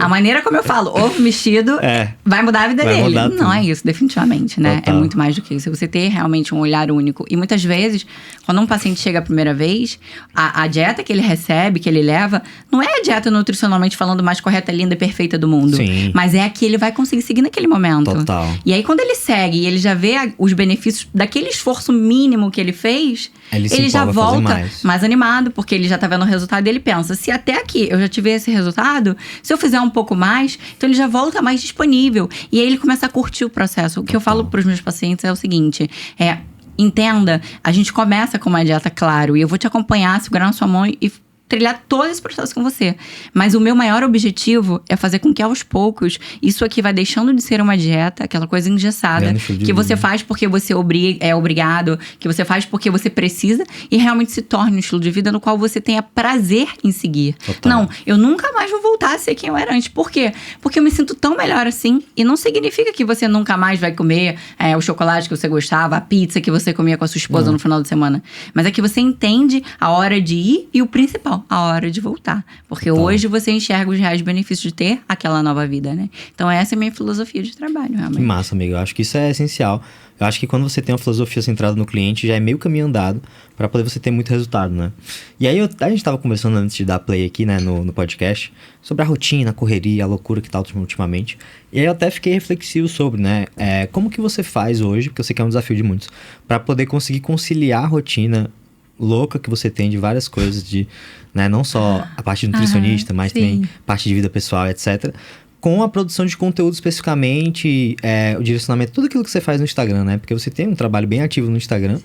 Speaker 2: A maneira como eu falo, ovo mexido, vai mudar a vida dele. Não é isso, definitivamente, né?
Speaker 1: Total.
Speaker 2: É muito mais do que isso. Você ter realmente um olhar único. E muitas vezes, quando um paciente chega a primeira vez, a dieta que ele recebe, que ele leva, não é a dieta nutricionalmente falando mais correta, linda e perfeita do mundo.
Speaker 1: Sim.
Speaker 2: Mas é a que ele vai conseguir seguir naquele momento.
Speaker 1: Total.
Speaker 2: E aí, quando ele segue e ele já vê os benefícios daquele esforço mínimo que ele fez, ele já volta mais animado, porque ele já tá vendo o resultado e ele pensa, se até aqui eu já tive esse resultado, se eu fizer um pouco mais, então ele já volta mais disponível. E aí ele começa a curtir o processo. O que eu falo pros meus pacientes é o seguinte, entenda, a gente começa com uma dieta, claro, e eu vou te acompanhar, segurar na sua mão e trilhar todo esse processo com você. Mas o meu maior objetivo é fazer com que aos poucos isso aqui vai deixando de ser uma dieta, aquela coisa engessada, que você faz porque você é obrigado, que você faz porque você precisa e realmente se torne um estilo de vida no qual você tenha prazer em seguir.
Speaker 1: Total.
Speaker 2: Não, eu nunca mais vou voltar a ser quem eu era antes. Por quê? Porque eu me sinto tão melhor assim e não significa que você nunca mais vai comer o chocolate que você gostava, a pizza que você comia com a sua esposa no final de semana. Mas é que você entende a hora de ir e o principal, a hora de voltar. Porque hoje você enxerga os reais benefícios de ter aquela nova vida, né? Então essa é a minha filosofia de trabalho, realmente.
Speaker 1: Que massa, amigo. Eu acho que isso é essencial. Eu acho que quando você tem uma filosofia centrada no cliente, já é meio caminho andado para poder você ter muito resultado, né? E aí, a gente tava conversando antes de dar play aqui, né, no podcast, sobre a rotina, a correria, a loucura que tá ultimamente. E aí eu até fiquei reflexivo sobre, né, como que você faz hoje, porque eu sei que é um desafio de muitos, para poder conseguir conciliar a rotina louca que você tem de várias coisas, de, né, não só a parte de nutricionista, mas também parte de vida pessoal, etc., com a produção de conteúdo especificamente, o direcionamento, tudo aquilo que você faz no Instagram, né? Porque você tem um trabalho bem ativo no Instagram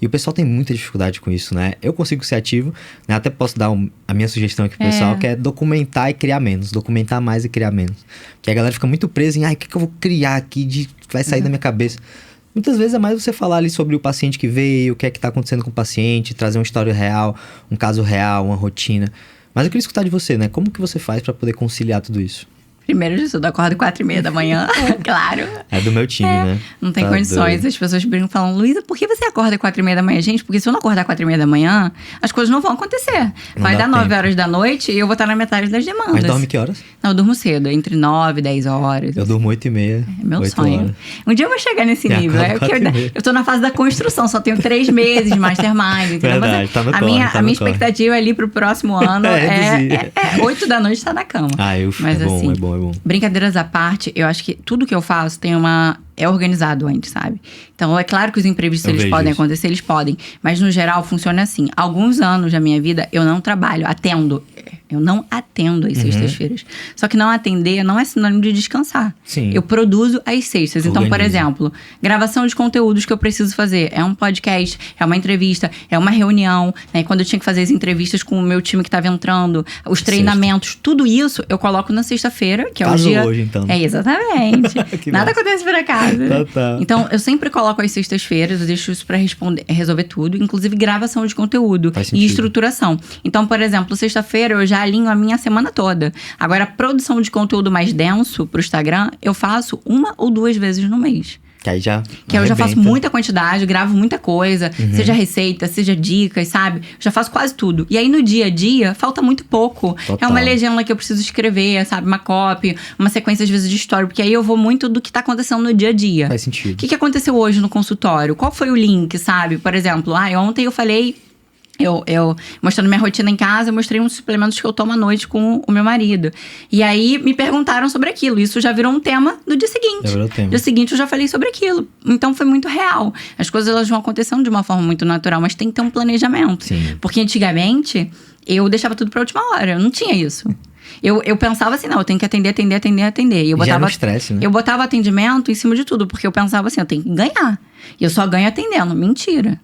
Speaker 1: e o pessoal tem muita dificuldade com isso, né? Eu consigo ser ativo, né? Até posso dar a minha sugestão aqui pro pessoal, que é documentar e criar menos. Documentar mais e criar menos. Porque a galera fica muito presa em, o que eu vou criar aqui que vai sair da minha cabeça? Muitas vezes é mais você falar ali sobre o paciente que veio, o que é que tá acontecendo com o paciente, trazer uma história real, um caso real, uma rotina. Mas eu queria escutar de você, né? Como que você faz para poder conciliar tudo isso?
Speaker 2: Primeiro de tudo, acordo 4h30 da manhã, claro.
Speaker 1: É do meu time, né?
Speaker 2: Não tem
Speaker 1: Tá
Speaker 2: condições.
Speaker 1: doido.
Speaker 2: As pessoas brincam falando, Luísa, por que você acorda 4h30 da manhã? Gente, porque se eu não acordar 4h30 da manhã, as coisas não vão acontecer. Vai
Speaker 1: dá
Speaker 2: dar 9
Speaker 1: tempo.
Speaker 2: horas da noite e eu vou estar na metade das demandas.
Speaker 1: Mas dorme que horas?
Speaker 2: Não, eu durmo cedo, entre 9 e 10 horas.
Speaker 1: Eu durmo 8h30.
Speaker 2: É meu
Speaker 1: 8
Speaker 2: sonho.
Speaker 1: horas.
Speaker 2: Um dia eu vou chegar nesse
Speaker 1: E
Speaker 2: nível.
Speaker 1: acordo
Speaker 2: É porque
Speaker 1: 4h30.
Speaker 2: eu tô na fase da construção, só tenho 3 meses de mastermind, entendeu?
Speaker 1: Verdade, tá no
Speaker 2: a
Speaker 1: corre,
Speaker 2: minha,
Speaker 1: tá
Speaker 2: a
Speaker 1: no
Speaker 2: minha
Speaker 1: corre.
Speaker 2: expectativa ali pro próximo ano
Speaker 1: É
Speaker 2: 8 da noite tá na cama. Mas
Speaker 1: é bom,
Speaker 2: assim,
Speaker 1: é bom, é bom.
Speaker 2: brincadeiras à parte, eu acho que tudo que eu faço é organizado antes, sabe? Então, é claro que os imprevistos,
Speaker 1: Eu
Speaker 2: eles
Speaker 1: vejo
Speaker 2: podem
Speaker 1: isso.
Speaker 2: acontecer, eles podem. Mas, no geral, funciona assim. Alguns anos da minha vida, eu não trabalho, atendo. Eu não atendo às sextas-feiras. Só que não atender não é sinônimo de descansar.
Speaker 1: Sim.
Speaker 2: Eu produzo às sextas. Então, por
Speaker 1: Organiza.
Speaker 2: exemplo, gravação de conteúdos que eu preciso fazer. É um podcast, é uma entrevista, é uma reunião. Né? Quando eu tinha que fazer as entrevistas com o meu time que estava entrando, os treinamentos, tudo isso eu coloco na sexta-feira, que é o
Speaker 1: Casou
Speaker 2: dia...
Speaker 1: hoje, então.
Speaker 2: É, exatamente.
Speaker 1: Que
Speaker 2: Nada
Speaker 1: massa.
Speaker 2: acontece por acaso.
Speaker 1: Tá.
Speaker 2: Então, eu sempre coloco as sextas-feiras, eu deixo isso pra resolver tudo, inclusive gravação de conteúdo
Speaker 1: Faz
Speaker 2: e
Speaker 1: sentido.
Speaker 2: estruturação. Então, por exemplo, sexta-feira eu já alinho a minha semana toda. Agora, a produção de conteúdo mais denso pro Instagram, eu faço 1 ou 2 vezes no mês.
Speaker 1: Que aí já
Speaker 2: Que eu já faço
Speaker 1: arrebenta.
Speaker 2: muita quantidade, gravo muita coisa, seja receita, seja dicas, sabe? Já faço quase tudo. E aí no dia a dia, falta muito pouco.
Speaker 1: Total.
Speaker 2: É uma legenda que eu preciso escrever, sabe? Uma copy, uma sequência às vezes de história, porque aí eu vou muito do que tá acontecendo no dia a dia.
Speaker 1: Faz
Speaker 2: O
Speaker 1: sentido.
Speaker 2: que aconteceu hoje no consultório? Qual foi o link, sabe? Por exemplo, ontem eu falei... Eu mostrando minha rotina em casa, eu mostrei uns suplementos que eu tomo à noite com o meu marido. E aí, me perguntaram sobre aquilo. Isso já virou um tema do dia seguinte.
Speaker 1: Já virou tema.
Speaker 2: No dia seguinte, eu já falei sobre aquilo. Então, foi muito real. As coisas, elas vão acontecendo de uma forma muito natural, mas tem que ter um planejamento.
Speaker 1: Sim.
Speaker 2: Porque, antigamente, eu deixava tudo pra última hora. Eu não tinha isso. Eu pensava assim, não, eu tenho que atender. E eu
Speaker 1: Já era
Speaker 2: botava
Speaker 1: um estresse, né?
Speaker 2: Eu botava atendimento em cima de tudo, porque eu pensava assim, eu tenho que ganhar. E eu só ganho atendendo. Mentira.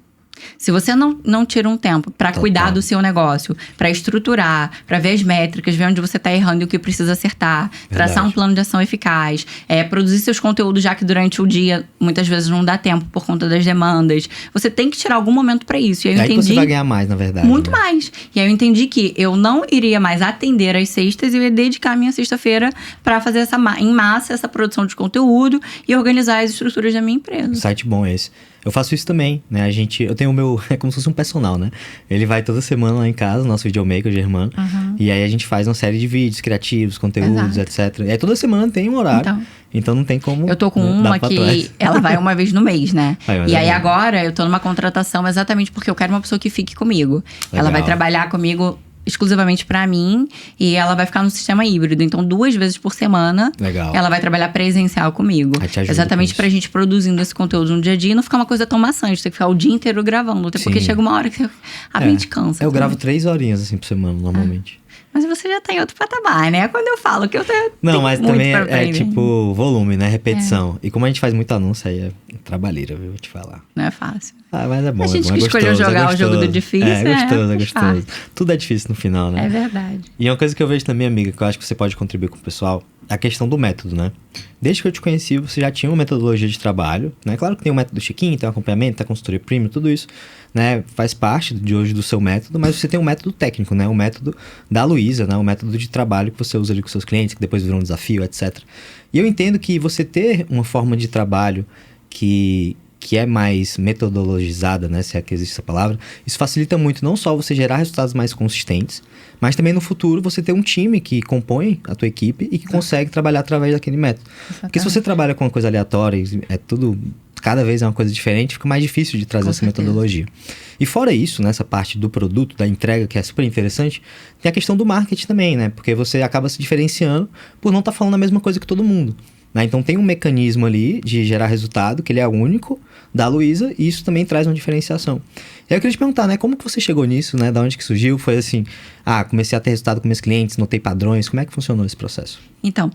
Speaker 2: Se você não tira um tempo pra cuidar do seu negócio, pra estruturar, pra ver as métricas, ver onde você tá errando e o que precisa acertar, traçar um plano de ação eficaz, produzir seus conteúdos, já que durante o dia muitas vezes não dá tempo por conta das demandas, você tem que tirar algum momento pra isso. E aí eu
Speaker 1: aí que
Speaker 2: entendi
Speaker 1: você vai ganhar mais, na verdade.
Speaker 2: muito
Speaker 1: né?
Speaker 2: mais. E aí eu entendi que eu não iria mais atender às sextas e eu ia dedicar a minha sexta-feira pra fazer em massa essa produção de conteúdo e organizar as estruturas da minha empresa.
Speaker 1: Site bom esse. Eu faço isso também, né? Eu tenho o meu, é como se fosse um personal, né? Ele vai toda semana lá em casa, nosso videomaker, o Germano. E aí a gente faz uma série de vídeos criativos, conteúdos, etc. E aí toda semana tem um horário. Então não tem como.
Speaker 2: Eu tô com
Speaker 1: dar
Speaker 2: uma
Speaker 1: pra
Speaker 2: que
Speaker 1: trás.
Speaker 2: ela vai uma vez no mês, né?
Speaker 1: Mas
Speaker 2: E
Speaker 1: é
Speaker 2: aí
Speaker 1: bom.
Speaker 2: agora eu tô numa contratação exatamente porque eu quero uma pessoa que fique comigo. Ela
Speaker 1: Legal.
Speaker 2: vai trabalhar comigo exclusivamente pra mim e ela vai ficar no sistema híbrido. Então, 2 vezes por semana,
Speaker 1: Legal.
Speaker 2: ela vai trabalhar presencial comigo.
Speaker 1: Aí te ajuda
Speaker 2: Exatamente
Speaker 1: com
Speaker 2: pra gente produzindo esse conteúdo no dia a dia e não ficar uma coisa tão maçante, ter que ficar o dia inteiro gravando. Até porque
Speaker 1: Sim.
Speaker 2: chega uma hora que a mente cansa.
Speaker 1: Eu
Speaker 2: também.
Speaker 1: gravo 3 horinhas assim por semana, normalmente.
Speaker 2: Mas você já tá em outro patamar, né? Quando eu falo que eu tenho
Speaker 1: Não, mas
Speaker 2: muito
Speaker 1: também
Speaker 2: pra
Speaker 1: é
Speaker 2: aprender.
Speaker 1: tipo volume, né? Repetição. E como a gente faz muito anúncio, aí é trabalheira, viu? Vou te falar.
Speaker 2: Não é fácil.
Speaker 1: Ah, mas é bom.
Speaker 2: A gente
Speaker 1: é bom,
Speaker 2: que
Speaker 1: é
Speaker 2: escolheu
Speaker 1: gostoso,
Speaker 2: jogar
Speaker 1: é
Speaker 2: o jogo do
Speaker 1: gostoso.
Speaker 2: difícil,
Speaker 1: É gostoso, é
Speaker 2: faz
Speaker 1: gostoso. Tudo é difícil no final, né?
Speaker 2: É verdade.
Speaker 1: E uma coisa que eu vejo também, amiga, que eu acho que você pode contribuir com o pessoal, é a questão do método, né? Desde que eu te conheci, você já tinha uma metodologia de trabalho, né? Claro que tem o método do Chiquinho, tem o acompanhamento, tem a consultoria premium, tudo isso, né? Faz parte de hoje do seu método, mas você tem um método técnico, né? O método da Luísa, né? O método de trabalho que você usa ali com seus clientes, que depois virou um desafio, etc. E eu entendo que você ter uma forma de trabalho que é mais metodologizada, né, se é que existe essa palavra, isso facilita muito não só você gerar resultados mais consistentes, mas também no futuro você ter um time que compõe a tua equipe e que consegue trabalhar através daquele método. Porque se você trabalha com uma coisa aleatória, é tudo, cada vez é uma coisa diferente, fica mais difícil de trazer essa metodologia. E fora isso, nessa parte do produto, da entrega, que é super interessante, tem a questão do marketing também, né, porque você acaba se diferenciando por não estar falando a mesma coisa que todo mundo. Né? Então tem um mecanismo ali de gerar resultado, que ele é único, da Luísa, e isso também traz uma diferenciação. E aí eu queria te perguntar, né, como que você chegou nisso, né, da onde que surgiu? Foi assim, comecei a ter resultado com meus clientes, notei padrões, como é que funcionou esse processo?
Speaker 2: Então,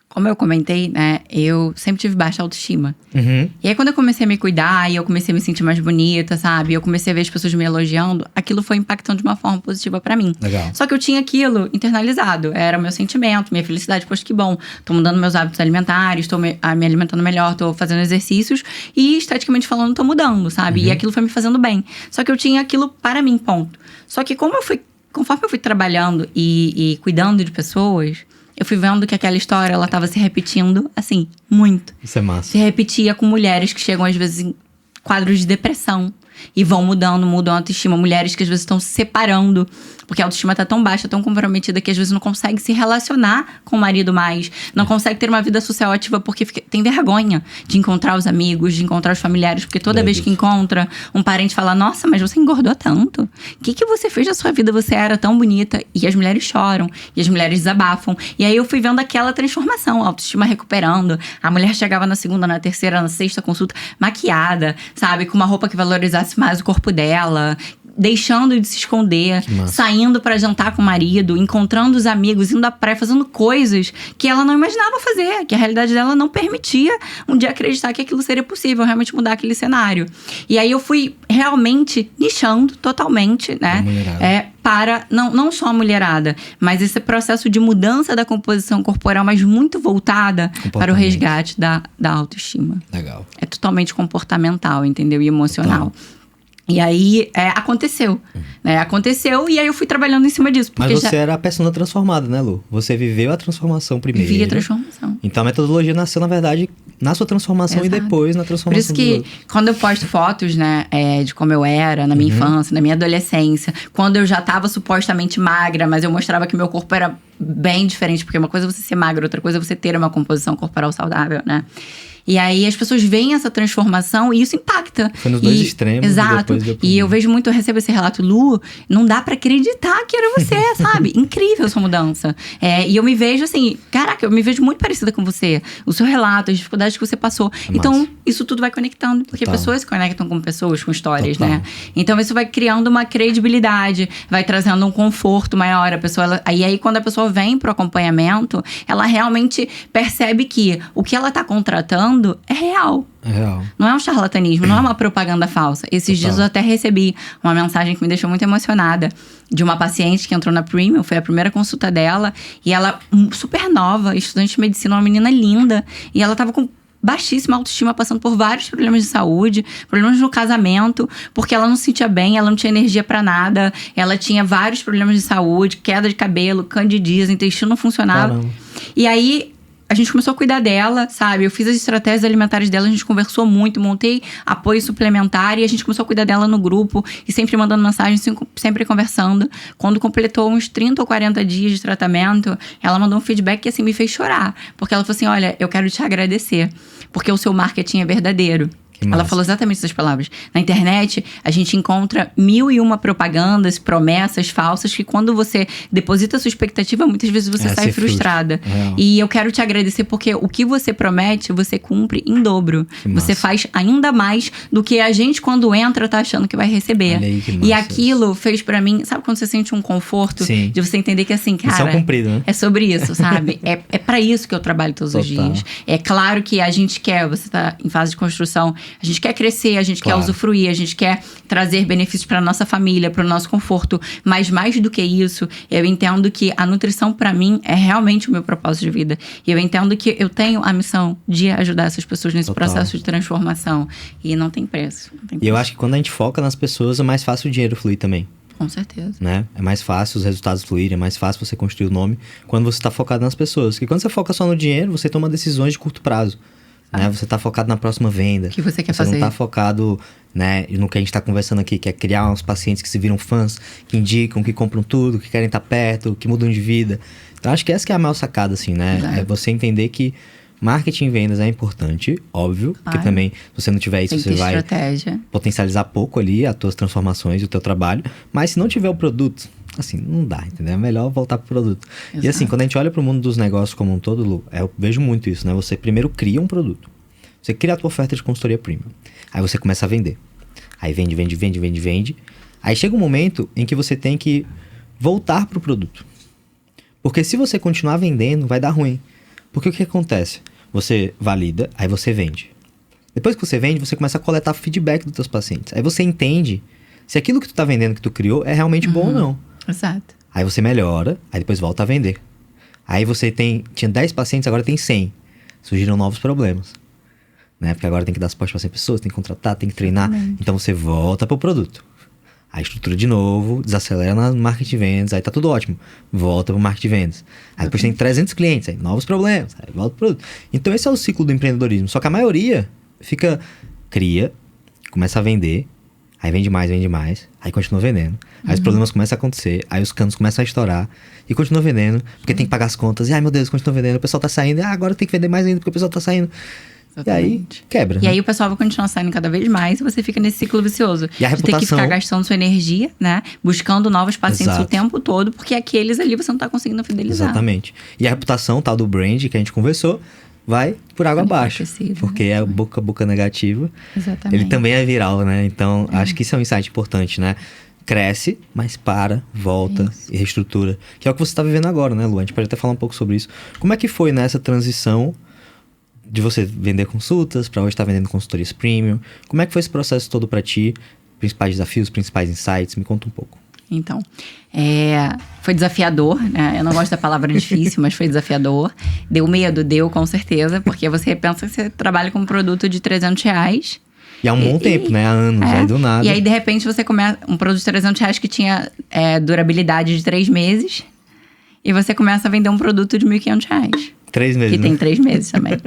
Speaker 2: como eu comentei, né, eu sempre tive baixa autoestima.
Speaker 1: Uhum.
Speaker 2: E aí, quando eu comecei a me cuidar e eu comecei a me sentir mais bonita, sabe? Eu comecei a ver as pessoas me elogiando, aquilo foi impactando de uma forma positiva pra mim.
Speaker 1: Legal.
Speaker 2: Só que eu tinha aquilo internalizado. Era o meu sentimento, minha felicidade. Poxa, que bom. Tô mudando meus hábitos alimentares, tô me alimentando melhor, tô fazendo exercícios. E, esteticamente falando, tô mudando, sabe? E aquilo foi me fazendo bem. Só que eu tinha aquilo para mim, ponto. Só que conforme eu fui trabalhando e cuidando de pessoas, eu fui vendo que aquela história, ela tava se repetindo, assim, muito.
Speaker 1: Isso é massa.
Speaker 2: Se repetia com mulheres que chegam, às vezes, em quadros de depressão. E vão mudam a autoestima. Mulheres que às vezes estão se separando, porque a autoestima tá tão baixa, tão comprometida, que às vezes não consegue se relacionar com o marido mais. Não consegue ter uma vida social ativa porque tem vergonha de encontrar os amigos, de encontrar os familiares. Porque toda vez que encontra, um parente fala: nossa, mas você engordou tanto. O que você fez da sua vida? Você era tão bonita. E as mulheres choram. E as mulheres desabafam. E aí eu fui vendo aquela transformação. A autoestima recuperando. A mulher chegava na segunda, na terceira, na sexta consulta, maquiada, sabe? Com uma roupa que valorizasse mais o corpo dela, deixando de se esconder, saindo pra jantar com o marido, encontrando os amigos, indo à praia, fazendo coisas que ela não imaginava fazer, que a realidade dela não permitia um dia acreditar que aquilo seria possível, realmente mudar aquele cenário. E aí eu fui realmente nichando totalmente, né? Para, não só a mulherada, mas esse processo de mudança da composição corporal, mas muito voltada para o resgate da autoestima.
Speaker 1: Legal.
Speaker 2: É totalmente comportamental, entendeu? E emocional. E aí, aconteceu, né? Aconteceu e aí eu fui trabalhando em cima disso.
Speaker 1: Mas você era a persona transformada, né, Lu? Você viveu a transformação primeiro.
Speaker 2: Vivi a transformação.
Speaker 1: Então a metodologia nasceu, na verdade, na sua transformação. Exato. E depois na transformação.
Speaker 2: Por isso que, quando eu posto fotos, né, de como eu era na minha infância, na minha adolescência, quando eu já tava supostamente magra, mas eu mostrava que meu corpo era bem diferente, porque uma coisa é você ser magra, outra coisa é você ter uma composição corporal saudável, né? E aí as pessoas veem essa transformação e isso impacta.
Speaker 1: Foi nos dois extremos.
Speaker 2: Exato. E eu vejo muito, eu recebo esse relato: Lu, não dá pra acreditar que era você, sabe? Incrível essa mudança. E eu me vejo assim, caraca, eu me vejo muito parecida com você. O seu relato, as dificuldades que você passou. Então, isso tudo vai conectando, porque pessoas se conectam com pessoas, com histórias, né? Então, isso vai criando uma credibilidade, vai trazendo um conforto maior. A pessoa, aí quando a pessoa vem pro acompanhamento, ela realmente percebe que o que ela tá contratando é real.
Speaker 1: É real.
Speaker 2: Não é um charlatanismo, não é uma propaganda falsa. Esses dias eu até recebi uma mensagem que me deixou muito emocionada, de uma paciente que entrou na Premium, foi a primeira consulta dela, e ela, super nova, estudante de medicina, uma menina linda, e ela tava com baixíssima autoestima, passando por vários problemas de saúde, problemas no casamento, porque ela não se sentia bem, ela não tinha energia pra nada, ela tinha vários problemas de saúde, queda de cabelo, candidíase, intestino não funcionava. Caramba. E aí a gente começou a cuidar dela, sabe? Eu fiz as estratégias alimentares dela, a gente conversou muito, montei apoio suplementar e a gente começou a cuidar dela no grupo e sempre mandando mensagem, sempre conversando. Quando completou uns 30 ou 40 dias de tratamento, ela mandou um feedback que assim me fez chorar. Porque ela falou assim: olha, eu quero te agradecer, porque o seu marketing é verdadeiro. Ela falou exatamente essas palavras. Na internet, a gente encontra 1001 propagandas, promessas falsas, que quando você deposita a sua expectativa, muitas vezes você sai frustrada. E eu quero te agradecer porque o que você promete, você cumpre em dobro. Você faz ainda mais do que a gente, quando entra, tá achando que vai receber.
Speaker 1: Aí,
Speaker 2: e aquilo fez pra mim... Sabe quando você sente um conforto?
Speaker 1: Sim.
Speaker 2: De você entender que assim, cara...
Speaker 1: Missão cumprida, né?
Speaker 2: É sobre isso, sabe? é pra isso que eu trabalho todos os dias. É claro que a gente quer... Você tá em fase de construção... A gente quer crescer, a gente quer usufruir, a gente quer trazer benefícios para nossa família, para o nosso conforto. Mas mais do que isso, eu entendo que a nutrição, para mim, é realmente o meu propósito de vida. E eu entendo que eu tenho a missão de ajudar essas pessoas nesse processo de transformação. E não tem preço.
Speaker 1: E eu acho que quando a gente foca nas pessoas, é mais fácil o dinheiro fluir também.
Speaker 2: Com certeza.
Speaker 1: Né? É mais fácil os resultados fluírem, é mais fácil você construir o nome quando você está focado nas pessoas. Porque quando você foca só no dinheiro, você toma decisões de curto prazo. Né? Você tá focado na próxima venda.
Speaker 2: O que você quer
Speaker 1: fazer.
Speaker 2: fazer?
Speaker 1: Você não tá focado, né, no que a gente tá conversando aqui, que é criar uns pacientes que se viram fãs, que indicam, que compram tudo, que querem estar perto, que mudam de vida. Então, acho que essa que é a maior sacada, assim, né?
Speaker 2: Exato.
Speaker 1: É você entender que marketing e vendas é importante, óbvio. Porque também, se você não tiver isso, você vai potencializar pouco ali as tuas transformações e o teu trabalho. Mas se não tiver o produto... Assim, não dá, entendeu? É melhor voltar pro produto. Exato. E assim, quando a gente olha pro mundo dos negócios como um todo, Lu, eu vejo muito isso, né? Você primeiro cria um produto. Você cria a tua oferta de consultoria premium. Aí você começa a vender. Aí vende. Aí chega um momento em que você tem que voltar pro produto. Porque se você continuar vendendo, vai dar ruim. Porque o que acontece? Você valida, aí você vende. Depois que você vende, você começa a coletar feedback dos teus pacientes. Aí você entende se aquilo que tu tá vendendo, que tu criou, é realmente bom ou não.
Speaker 2: Exato.
Speaker 1: Aí você melhora, aí depois volta a vender. Aí você tinha 10 pacientes, agora tem 100. Surgiram novos problemas. Né? Porque agora tem que dar suporte para 100 pessoas, tem que contratar, tem que treinar. Então você volta pro produto. Aí estrutura de novo, desacelera no marketing de vendas, aí tá tudo ótimo. Volta pro marketing de vendas. Aí depois tem 300 clientes, aí novos problemas, aí volta pro produto. Então esse é o ciclo do empreendedorismo. Só que a maioria cria, começa a vender, aí vende mais, aí continua vendendo. Aí os problemas começam a acontecer, aí os canos começam a estourar e continua vendendo, porque tem que pagar as contas. E ai meu Deus, continua vendendo, o pessoal tá saindo, agora tem que vender mais ainda porque o pessoal tá saindo.
Speaker 2: Exatamente.
Speaker 1: E aí quebra.
Speaker 2: E aí o pessoal vai continuar saindo cada vez mais e você fica nesse ciclo vicioso.
Speaker 1: E a reputação...
Speaker 2: De ter que ficar gastando sua energia, né? Buscando novos pacientes o tempo todo, porque aqueles ali você não tá conseguindo fidelizar.
Speaker 1: Exatamente. E a reputação, tal do brand que a gente conversou, vai por água abaixo. Porque é boca negativa.
Speaker 2: Exatamente.
Speaker 1: Ele também é viral, né? Então, acho que isso é um insight importante, né? Cresce, mas volta e reestrutura. Que é o que você está vivendo agora, né, Lu? A gente pode até falar um pouco sobre isso. Como é que foi nessa transição de você vender consultas para hoje estar vendendo consultorias premium? Como é que foi esse processo todo para ti? Principais desafios, principais insights? Me conta um pouco.
Speaker 2: Então, foi desafiador, né? Eu não gosto da palavra difícil, mas foi desafiador. Deu medo, com certeza, porque você pensa que você trabalha com um produto de R$300.
Speaker 1: E há um bom tempo, né? Há anos, aí do nada.
Speaker 2: E aí, de repente, você começa um produto de R$300 que tinha durabilidade de 3 meses. E você começa a vender um produto de R$1.500.
Speaker 1: 3 meses,
Speaker 2: que tem 3 meses também.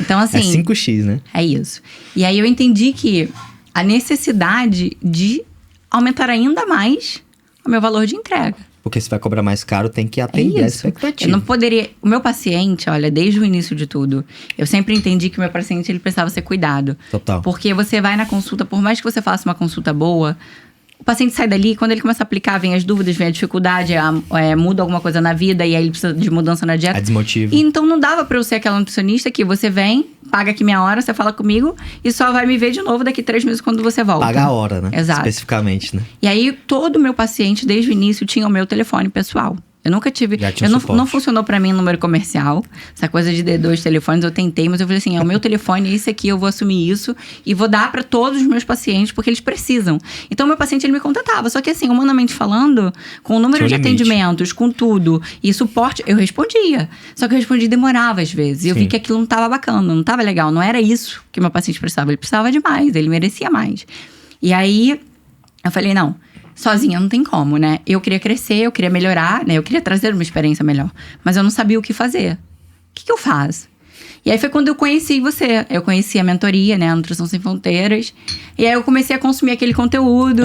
Speaker 2: Então, assim...
Speaker 1: É 5x, né?
Speaker 2: É isso. E aí, eu entendi que a necessidade de aumentar ainda mais o meu valor de entrega.
Speaker 1: Porque se vai cobrar mais caro, tem que atender a expectativa.
Speaker 2: Eu não poderia... O meu paciente, olha, desde o início de tudo, eu sempre entendi que o meu paciente, ele precisava ser cuidado.
Speaker 1: Total.
Speaker 2: Porque você vai na consulta, por mais que você faça uma consulta boa, o paciente sai dali, quando ele começa a aplicar, vem as dúvidas, vem a dificuldade, muda alguma coisa na vida e aí ele precisa de mudança na dieta.
Speaker 1: É desmotivo.
Speaker 2: E então não dava pra eu ser aquela nutricionista que você vem, paga aqui minha hora, você fala comigo e só vai me ver de novo daqui 3 meses quando você volta.
Speaker 1: Paga a hora, né?
Speaker 2: Exato.
Speaker 1: Especificamente, né?
Speaker 2: E aí todo meu paciente, desde o início, tinha o meu telefone pessoal. Eu nunca tive... Não funcionou pra mim o número comercial. Essa coisa de D2 telefones eu tentei, mas eu falei assim, o meu telefone é esse aqui, eu vou assumir isso e vou dar pra todos os meus pacientes, porque eles precisam. Então, o meu paciente, ele me contatava. Só que assim, humanamente falando, com o número de atendimentos, com tudo, e suporte, eu respondia. Só que eu respondia e demorava às vezes. E eu vi que aquilo não tava bacana, não tava legal. Não era isso que meu paciente precisava. Ele precisava de mais, ele merecia mais. E aí, eu falei, não... Sozinha não tem como, né? Eu queria crescer, eu queria melhorar, né? Eu queria trazer uma experiência melhor. Mas eu não sabia o que fazer. O que eu faço? E aí foi quando eu conheci você. Eu conheci a mentoria, né? A Nutrição Sem Fronteiras. E aí eu comecei a consumir aquele conteúdo.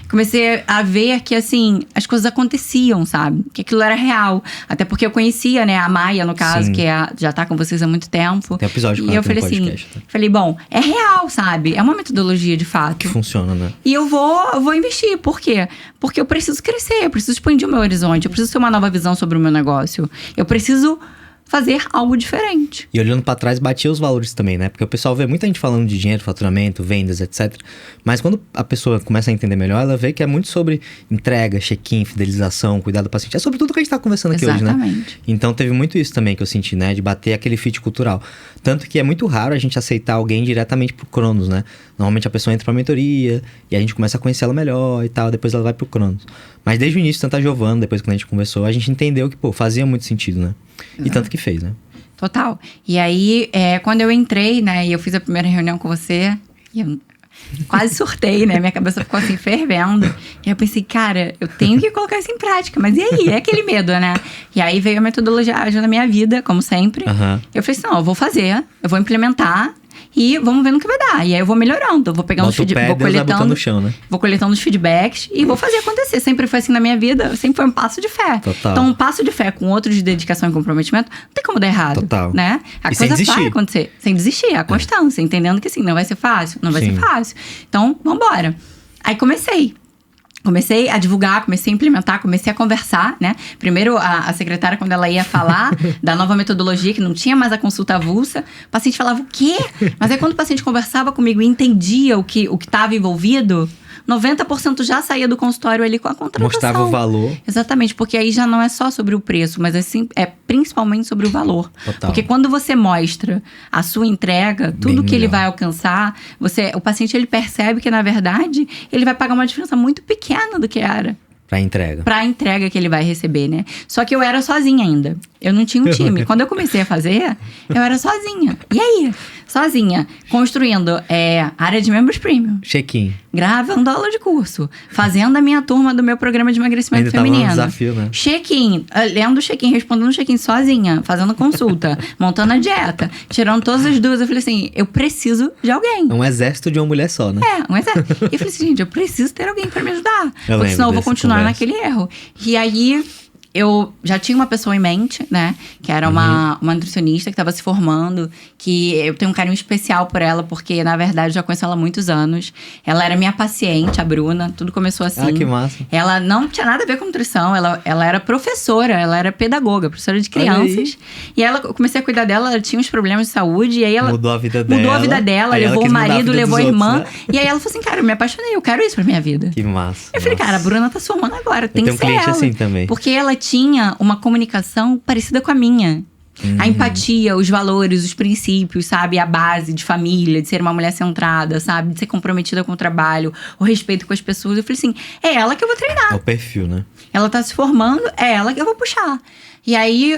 Speaker 2: Comecei a ver que, assim, as coisas aconteciam, sabe? Que aquilo era real. Até porque eu conhecia, né? A Maia, no caso, que já tá com vocês há muito tempo.
Speaker 1: Tem episódio com
Speaker 2: ela, e eu falei assim, falei, bom, é real, sabe? É uma metodologia de fato.
Speaker 1: Que funciona, né?
Speaker 2: E eu vou investir. Por quê? Porque eu preciso crescer, eu preciso expandir o meu horizonte, eu preciso ter uma nova visão sobre o meu negócio. Eu preciso fazer algo diferente.
Speaker 1: E olhando pra trás, batia os valores também, né? Porque o pessoal vê muita gente falando de dinheiro, faturamento, vendas, etc. Mas quando a pessoa começa a entender melhor, ela vê que é muito sobre entrega, check-in, fidelização, cuidado do paciente. É sobre tudo que a gente tá conversando aqui hoje, né? Então teve muito isso também que eu senti, né? De bater aquele fit cultural. Tanto que é muito raro a gente aceitar alguém diretamente pro Cronos, né? Normalmente a pessoa entra pra mentoria e a gente começa a conhecer ela melhor e tal, depois ela vai pro Cronos. Mas desde o início, tanto a Giovana, depois quando a gente conversou, a gente entendeu que, fazia muito sentido, né? Exato. E tanto que fez, né?
Speaker 2: Total. E aí, quando eu entrei, né, e eu fiz a primeira reunião com você, e eu quase surtei, né? Minha cabeça ficou assim, fervendo. E eu pensei, cara, eu tenho que colocar isso em prática. Mas e aí? É aquele medo, né? E aí veio a metodologia ágil na minha vida, como sempre. Eu falei assim, não, eu vou fazer, eu vou implementar. E vamos ver no que vai dar. E aí eu vou melhorando. Eu vou pegando os feedbacks. Vou coletando
Speaker 1: no chão, né?
Speaker 2: Vou coletando os feedbacks e vou fazer acontecer. Sempre foi assim na minha vida. Sempre foi um passo de fé.
Speaker 1: Total.
Speaker 2: Então, um passo de fé com outro de dedicação e comprometimento, não tem como dar errado.
Speaker 1: Total.
Speaker 2: Né? A coisa vai acontecer. Sem desistir. A constância. Entendendo que assim, não vai ser fácil. Não vai ser fácil. Então, vambora. Aí comecei a divulgar, comecei a implementar, comecei a conversar, né? Primeiro, a secretária, quando ela ia falar da nova metodologia, que não tinha mais a consulta avulsa, o paciente falava, o quê? Mas aí, quando o paciente conversava comigo e entendia o que estava envolvido, 90% já saía do consultório ali com a contratação.
Speaker 1: Mostrava o valor.
Speaker 2: Exatamente, porque aí já não é só sobre o preço, mas é principalmente sobre o valor.
Speaker 1: Total.
Speaker 2: Porque quando você mostra a sua entrega, tudo que ele vai alcançar, o paciente ele percebe que, na verdade, ele vai pagar uma diferença muito pequena do que era. Pra entrega que ele vai receber, né? Só que eu era sozinha ainda. Eu não tinha um time. Quando eu comecei a fazer, eu era sozinha. E aí? Sozinha. Construindo área de membros premium.
Speaker 1: Check-in.
Speaker 2: gravando aula de curso, fazendo a minha turma do meu programa de emagrecimento
Speaker 1: Ainda
Speaker 2: feminino.
Speaker 1: Tava um desafio, né?
Speaker 2: Check-in, lendo check-in, respondendo check-in sozinha, fazendo consulta, montando a dieta, tirando todas as dúvidas. Eu falei assim, eu preciso de alguém.
Speaker 1: É um exército de uma mulher só, né?
Speaker 2: Um exército. E eu falei assim, gente, eu preciso ter alguém pra me ajudar.
Speaker 1: Eu
Speaker 2: Porque senão eu vou
Speaker 1: dessa
Speaker 2: continuar
Speaker 1: conversa.
Speaker 2: naquele erro. E aí, eu já tinha uma pessoa em mente, né? Que era uma nutricionista que estava se formando. Que eu tenho um carinho especial por ela. Porque, na verdade, eu já conheço ela há muitos anos. Ela era minha paciente, a Bruna. Tudo começou assim.
Speaker 1: Ah, que massa.
Speaker 2: Ela não tinha nada a ver com nutrição. Ela era professora. Ela era pedagoga, professora de crianças. E aí, eu comecei a cuidar dela. Ela tinha uns problemas de saúde. E aí, ela
Speaker 1: Mudou a vida dela.
Speaker 2: Mudou a vida dela.
Speaker 1: Aí ela
Speaker 2: Levou
Speaker 1: quis
Speaker 2: o
Speaker 1: mudar a
Speaker 2: marido,
Speaker 1: vida
Speaker 2: levou a
Speaker 1: dos
Speaker 2: irmã.
Speaker 1: outros, né?
Speaker 2: E aí, ela falou assim, cara, eu me apaixonei. Eu quero isso pra minha vida.
Speaker 1: Que massa.
Speaker 2: Eu falei, cara, a Bruna tá se formando agora, tem que
Speaker 1: tenho um
Speaker 2: ser
Speaker 1: cliente
Speaker 2: ela.
Speaker 1: assim também.
Speaker 2: Porque ela tinha uma comunicação parecida com a minha. A empatia, os valores, os princípios, sabe? A base de família, de ser uma mulher centrada, sabe? De ser comprometida com o trabalho, o respeito com as pessoas. Eu falei assim, é ela que eu vou treinar.
Speaker 1: É o perfil, né?
Speaker 2: Ela tá se formando, é ela que eu vou puxar. E aí,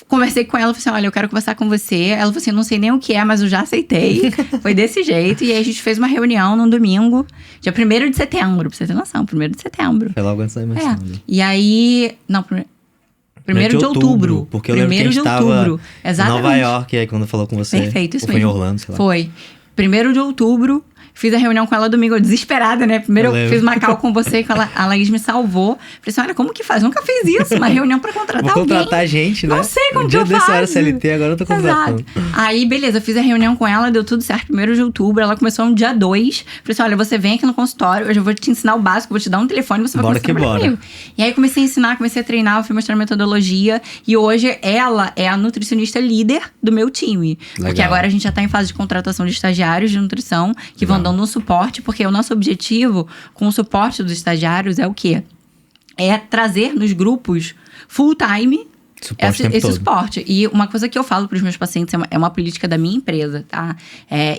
Speaker 2: conversei com ela, falei assim, olha, eu quero conversar com você. Ela falou assim, não sei nem o que é, mas eu já aceitei. Foi desse jeito. E aí, a gente fez uma reunião num domingo, dia 1º de setembro, pra você ter noção, 1º de setembro.
Speaker 1: Foi logo antes da imersão.
Speaker 2: E aí, não, 1º de outubro.
Speaker 1: Porque eu lembro que a gente tava em Nova York, aí quando falou com você.
Speaker 2: Perfeito, isso
Speaker 1: ou foi
Speaker 2: mesmo.
Speaker 1: em Orlando, sei lá.
Speaker 2: Foi. 1º de outubro. Fiz a reunião com ela domingo, eu desesperada, né? Primeiro eu fiz uma call com você, que a Laís me salvou. Falei assim, olha, como que faz? Nunca fiz isso, uma reunião pra contratar alguém.
Speaker 1: Vou contratar gente, né?
Speaker 2: Não sei como que eu
Speaker 1: Um dia
Speaker 2: faço.
Speaker 1: desse eu era CLT, agora eu tô contratando.
Speaker 2: Exato. Aí, beleza, fiz a reunião com ela, deu tudo certo, 1º de outubro. Ela começou no dia 2. Falei assim, olha, você vem aqui no consultório, eu já vou te ensinar o básico, vou te dar um telefone, você vai
Speaker 1: Bora
Speaker 2: começar
Speaker 1: que
Speaker 2: a trabalhar
Speaker 1: bora.
Speaker 2: comigo. E aí, comecei a ensinar, comecei a treinar, eu fui mostrando metodologia. E hoje, ela é a nutricionista líder do meu time.
Speaker 1: Legal.
Speaker 2: Porque agora a gente já tá em fase de contratação de estagiários de nutrição, que vão dando um suporte, porque o nosso objetivo com o suporte dos estagiários é o quê? É trazer nos grupos full time
Speaker 1: Suporte o tempo
Speaker 2: esse
Speaker 1: todo.
Speaker 2: suporte. E uma coisa que eu falo para os meus pacientes é uma política da minha empresa, tá?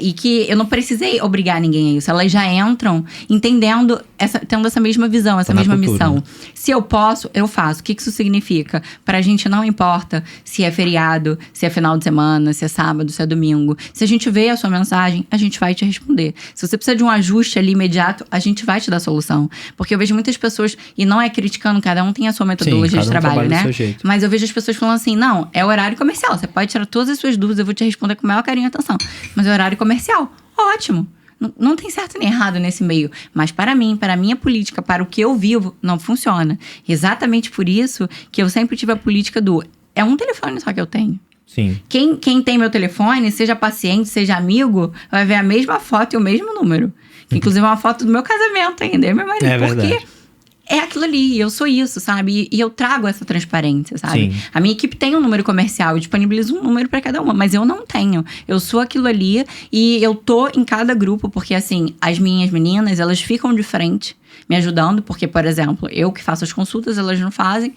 Speaker 2: E que eu não precisei obrigar ninguém a isso. Elas já entram entendendo, tendo essa mesma visão, essa
Speaker 1: Tá na
Speaker 2: mesma
Speaker 1: cultura,
Speaker 2: missão.
Speaker 1: né?
Speaker 2: Se eu posso, eu faço. O que isso significa? Pra gente não importa se é feriado, se é final de semana, se é sábado, se é domingo. Se a gente vê a sua mensagem, a gente vai te responder. Se você precisa de um ajuste ali imediato, a gente vai te dar solução. Porque eu vejo muitas pessoas, e não é criticando, cada um tem a sua metodologia
Speaker 1: cada
Speaker 2: de
Speaker 1: um
Speaker 2: trabalho,
Speaker 1: trabalha do
Speaker 2: né?
Speaker 1: seu jeito.
Speaker 2: Mas eu vejo as pessoas falando assim, não, é horário comercial. Você pode tirar todas as suas dúvidas, eu vou te responder com o maior carinho e atenção. Mas é horário comercial. Ótimo. Não tem certo nem errado nesse meio. Mas para mim, para a minha política, para o que eu vivo, não funciona. Exatamente por isso que eu sempre tive a política do... É um telefone só que eu tenho.
Speaker 1: Sim.
Speaker 2: Quem tem meu telefone, seja paciente, seja amigo, vai ver a mesma foto e o mesmo número. Que inclusive é uma foto do meu casamento ainda, eu e meu marido.
Speaker 1: É
Speaker 2: Porque
Speaker 1: verdade.
Speaker 2: é aquilo ali, eu sou isso, sabe? E eu trago essa transparência, sabe?
Speaker 1: Sim.
Speaker 2: A minha equipe tem um número comercial, eu disponibilizo um número pra cada uma, mas eu não tenho. Eu sou aquilo ali e eu tô em cada grupo, porque assim, as minhas meninas, elas ficam de frente me ajudando, porque, por exemplo, eu que faço as consultas, elas não fazem.